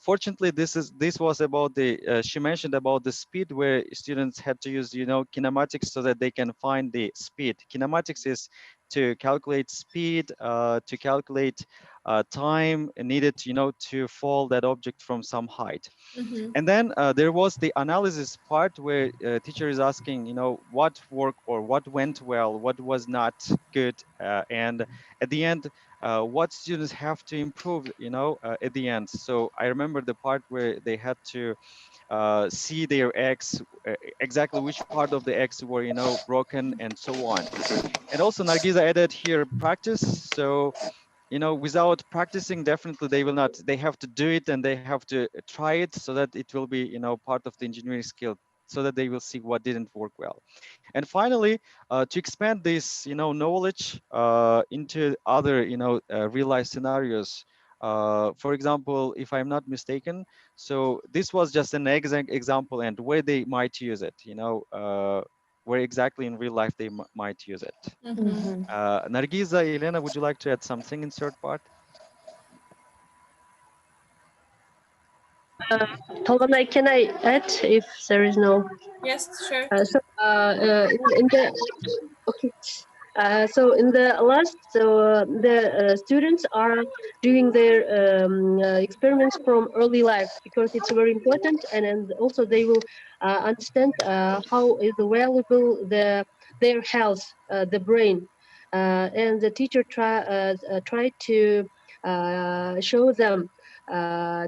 [SPEAKER 7] Fortunately, this was about the. She mentioned about the speed, where students had to use kinematics so that they can find the speed. Kinematics is to calculate speed, to calculate time needed, to fall that object from some height. And then there was the analysis part where teacher is asking, what worked or what went well, what was not good, and at the end, what students have to improve, at the end. So I remember the part where they had to see their eggs, exactly which part of the eggs were, broken, and so on. And also Nargiza added here practice. So without practicing, definitely they will not, they have to do it and they have to try it so that it will be part of the engineering skill, so that they will see what didn't work well. And finally, to expand this knowledge into other real life scenarios. For example, if I'm not mistaken, so this was just an example and where they might use it, where exactly in real life they might use it. Nargiza, Elena, would you like to add something in third part?
[SPEAKER 5] Tolga, can I add if there is no?
[SPEAKER 1] Yes, sure.
[SPEAKER 5] In the okay. So in the last, the students are doing their experiments from early life because it's very important, and also they will understand how is valuable their health, the brain, and the teacher try to show them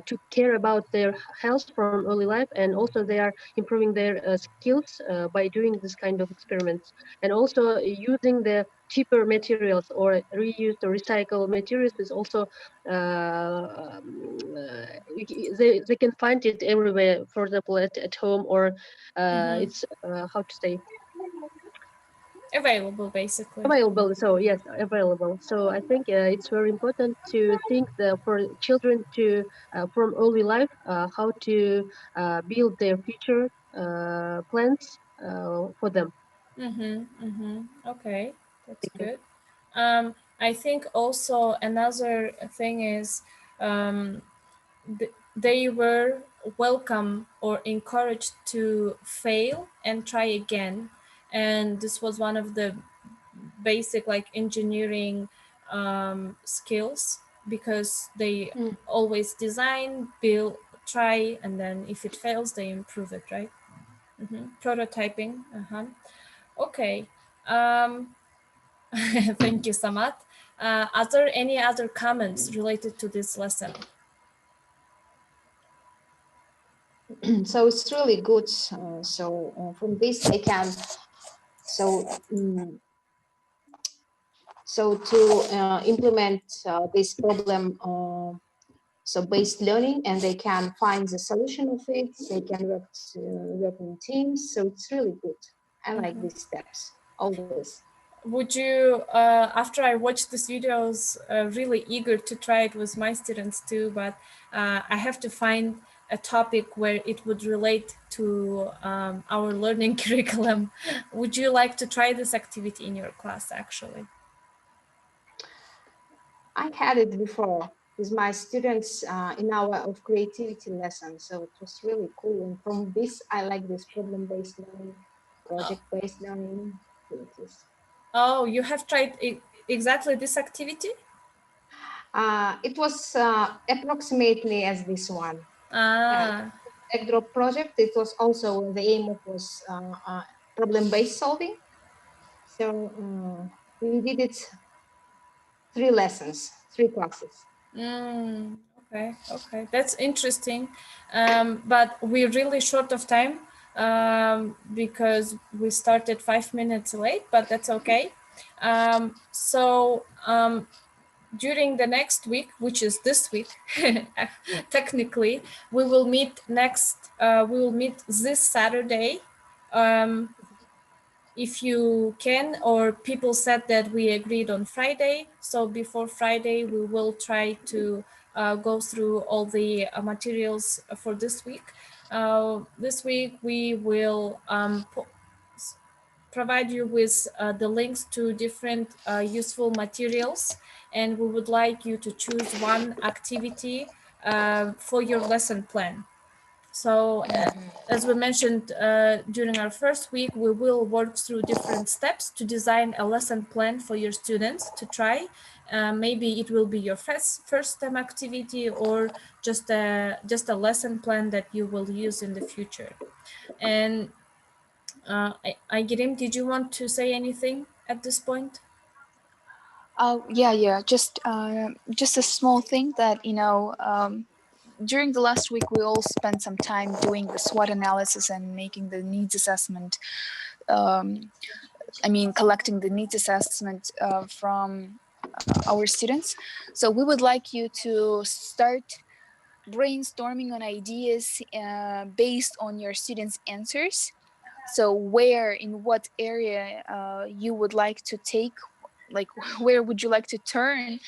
[SPEAKER 5] to care about their health from early life, and also they are improving their skills by doing this kind of experiments, and also using the cheaper materials or reused or recycled materials is also they can find it everywhere, for example at home, or it's how to say,
[SPEAKER 1] Available, basically.
[SPEAKER 5] available. So yes, available. So I think it's very important to think for children to from early life how to build their future plans for them.
[SPEAKER 1] Okay, that's
[SPEAKER 5] Thank you.
[SPEAKER 1] good. I think also another thing is they were welcome or encouraged to fail and try again, and this was one of the basic like engineering skills, because they always design, build, try, and then if it fails they improve it, right? Prototyping. Okay. Thank you, Samat. Are there any other comments related to this lesson?
[SPEAKER 4] So it's really good. From this they can to implement this problem, based learning, and they can find the solution of it. They can work in teams. So it's really good. I like these steps always.
[SPEAKER 1] Would you, after I watched these videos, really eager to try it with my students too, but I have to find a topic where it would relate to our learning curriculum. Would you like to try this activity in your class, actually?
[SPEAKER 4] I had it before with my students in our of creativity lesson. So it was really cool. And from this, I like this problem-based learning, project-based learning activities.
[SPEAKER 1] Oh, you have tried exactly this activity?
[SPEAKER 4] It was approximately as this one. Egg drop project. It was also the aim of was problem-based solving. So we did it 3 lessons, 3 classes.
[SPEAKER 1] Okay, that's interesting. But we're really short of time because we started 5 minutes late, but that's okay. During the next week, which is this week, technically, we will meet this Saturday. If you can, or people said that we agreed on Friday, so before Friday we will try to go through all the materials for this week. This week we will provide you with the links to different useful materials, and we would like you to choose one activity for your lesson plan. So as we mentioned during our first week, we will work through different steps to design a lesson plan for your students to try. Maybe it will be your first STEM activity, or just a lesson plan that you will use in the future. And Aigirim, did you want to say anything at this point?
[SPEAKER 13] Yeah. Just a small thing that, during the last week, we all spent some time doing the SWOT analysis and making the needs assessment. Collecting the needs assessment from our students. So we would like you to start brainstorming on ideas based on your students' answers. So in what area you would like to take, like where would you like to turn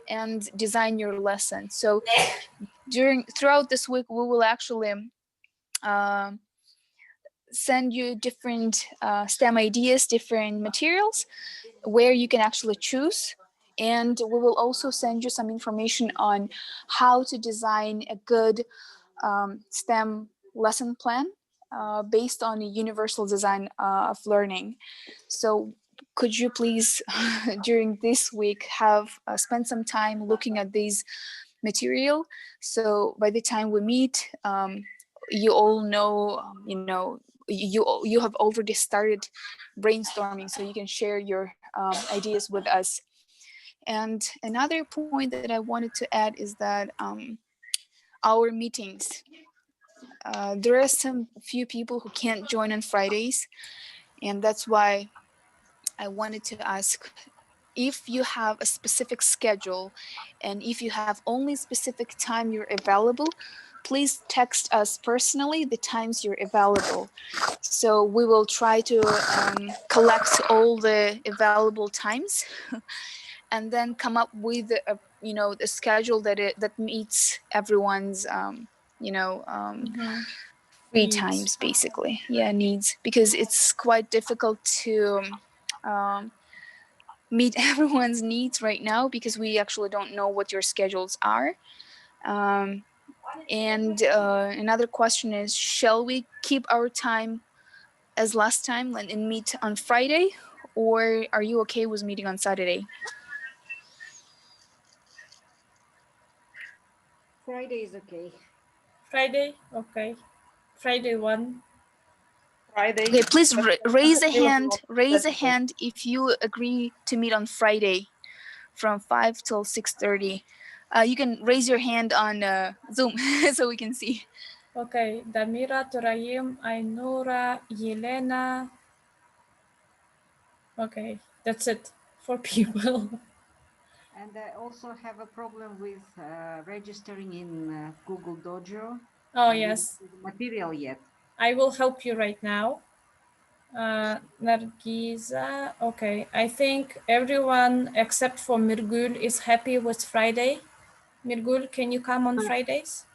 [SPEAKER 13] and design your lesson. So throughout this week, we will actually send you different STEM ideas, different materials where you can actually choose. And we will also send you some information on how to design a good STEM lesson plan based on a universal design of learning. So could you please during this week have spend some time looking at these material, so by the time we meet, you all know, you have already started brainstorming, so you can share your ideas with us. And another point that I wanted to add is that our meetings, there are some few people who can't join on Fridays, and that's why I wanted to ask, if you have a specific schedule and if you have only specific time you're available, please text us personally the times you're available. So we will try to collect all the available times and then come up with a schedule that meets everyone's free
[SPEAKER 1] Needs.
[SPEAKER 13] times, basically. Yeah, needs, because it's quite difficult to meet everyone's needs right now, because we actually don't know what your schedules are. And another question is, shall we keep our time as last time and meet on Friday, or are you okay with meeting on Saturday?
[SPEAKER 2] Friday is okay.
[SPEAKER 1] Friday, okay. Friday 1.
[SPEAKER 3] Friday.
[SPEAKER 13] Okay, please raise a
[SPEAKER 3] Available
[SPEAKER 13] hand.
[SPEAKER 3] on
[SPEAKER 13] Raise a
[SPEAKER 3] Saturday.
[SPEAKER 13] hand if you agree to meet on Friday from 5 till 6:30. You can raise your hand on Zoom so we can see.
[SPEAKER 1] Okay, Damira, Turayim, Ainura, Yelena. Okay, that's it. 4 people.
[SPEAKER 2] And I also have a problem with registering in Google Dojo.
[SPEAKER 1] Oh,
[SPEAKER 2] I didn't
[SPEAKER 1] yes.
[SPEAKER 2] see the material yet.
[SPEAKER 1] I will help you right now. Nargiza, okay. I think everyone except for Mirgul is happy with Friday. Mirgul, can you come on Fridays?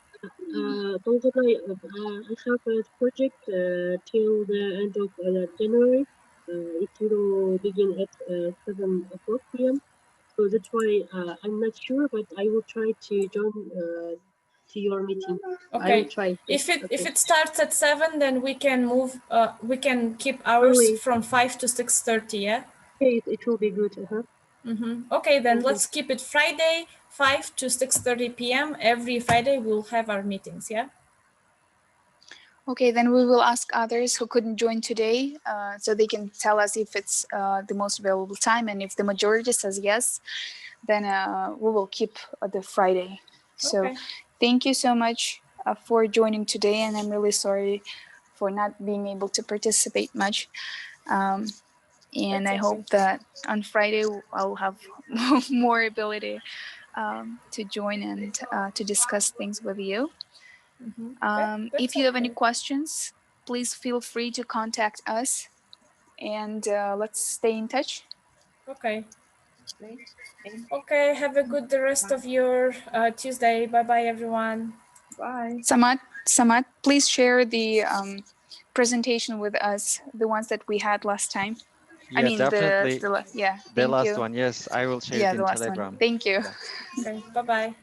[SPEAKER 5] Basically, I have a project till the end of January. It will begin at 7 o'clock p.m. So that's why I'm not sure, but I will try to join to your meeting. I will
[SPEAKER 1] Okay.
[SPEAKER 5] try.
[SPEAKER 1] If
[SPEAKER 5] Okay.
[SPEAKER 1] it starts at 7, then we can move. We can keep ours
[SPEAKER 5] Early.
[SPEAKER 1] from 5 to 6:30. Yeah.
[SPEAKER 5] Okay, it will be good.
[SPEAKER 1] Okay, then
[SPEAKER 5] Thank you.
[SPEAKER 1] let's keep it Friday, 5 to 6:30 p.m. Every Friday we'll have our meetings. Yeah.
[SPEAKER 13] Okay, then we will ask others who couldn't join today, so they can tell us if it's the most available time, and if the majority says yes, then we will keep the Friday. So
[SPEAKER 1] Okay.
[SPEAKER 13] thank you so much for joining today, and I'm really sorry for not being able to participate much. And I hope that on Friday I'll have more ability to join and to discuss things with you. If you have any questions, please feel free to contact us, and let's stay in touch.
[SPEAKER 1] Okay.
[SPEAKER 2] Okay.
[SPEAKER 1] Okay. Have a good the rest of your Tuesday. Bye bye, everyone.
[SPEAKER 3] Bye.
[SPEAKER 13] Samad, please share the presentation with us, the ones that we had last time.
[SPEAKER 7] Yeah,
[SPEAKER 13] I mean,
[SPEAKER 7] definitely.
[SPEAKER 13] yeah.
[SPEAKER 7] The
[SPEAKER 13] Thank
[SPEAKER 7] last
[SPEAKER 13] you.
[SPEAKER 7] one, yes, I will share
[SPEAKER 13] Yeah,
[SPEAKER 7] it
[SPEAKER 13] the
[SPEAKER 7] in
[SPEAKER 13] last one.
[SPEAKER 7] Telegram.
[SPEAKER 13] Thank you.
[SPEAKER 7] Yeah.
[SPEAKER 1] Okay. Bye bye.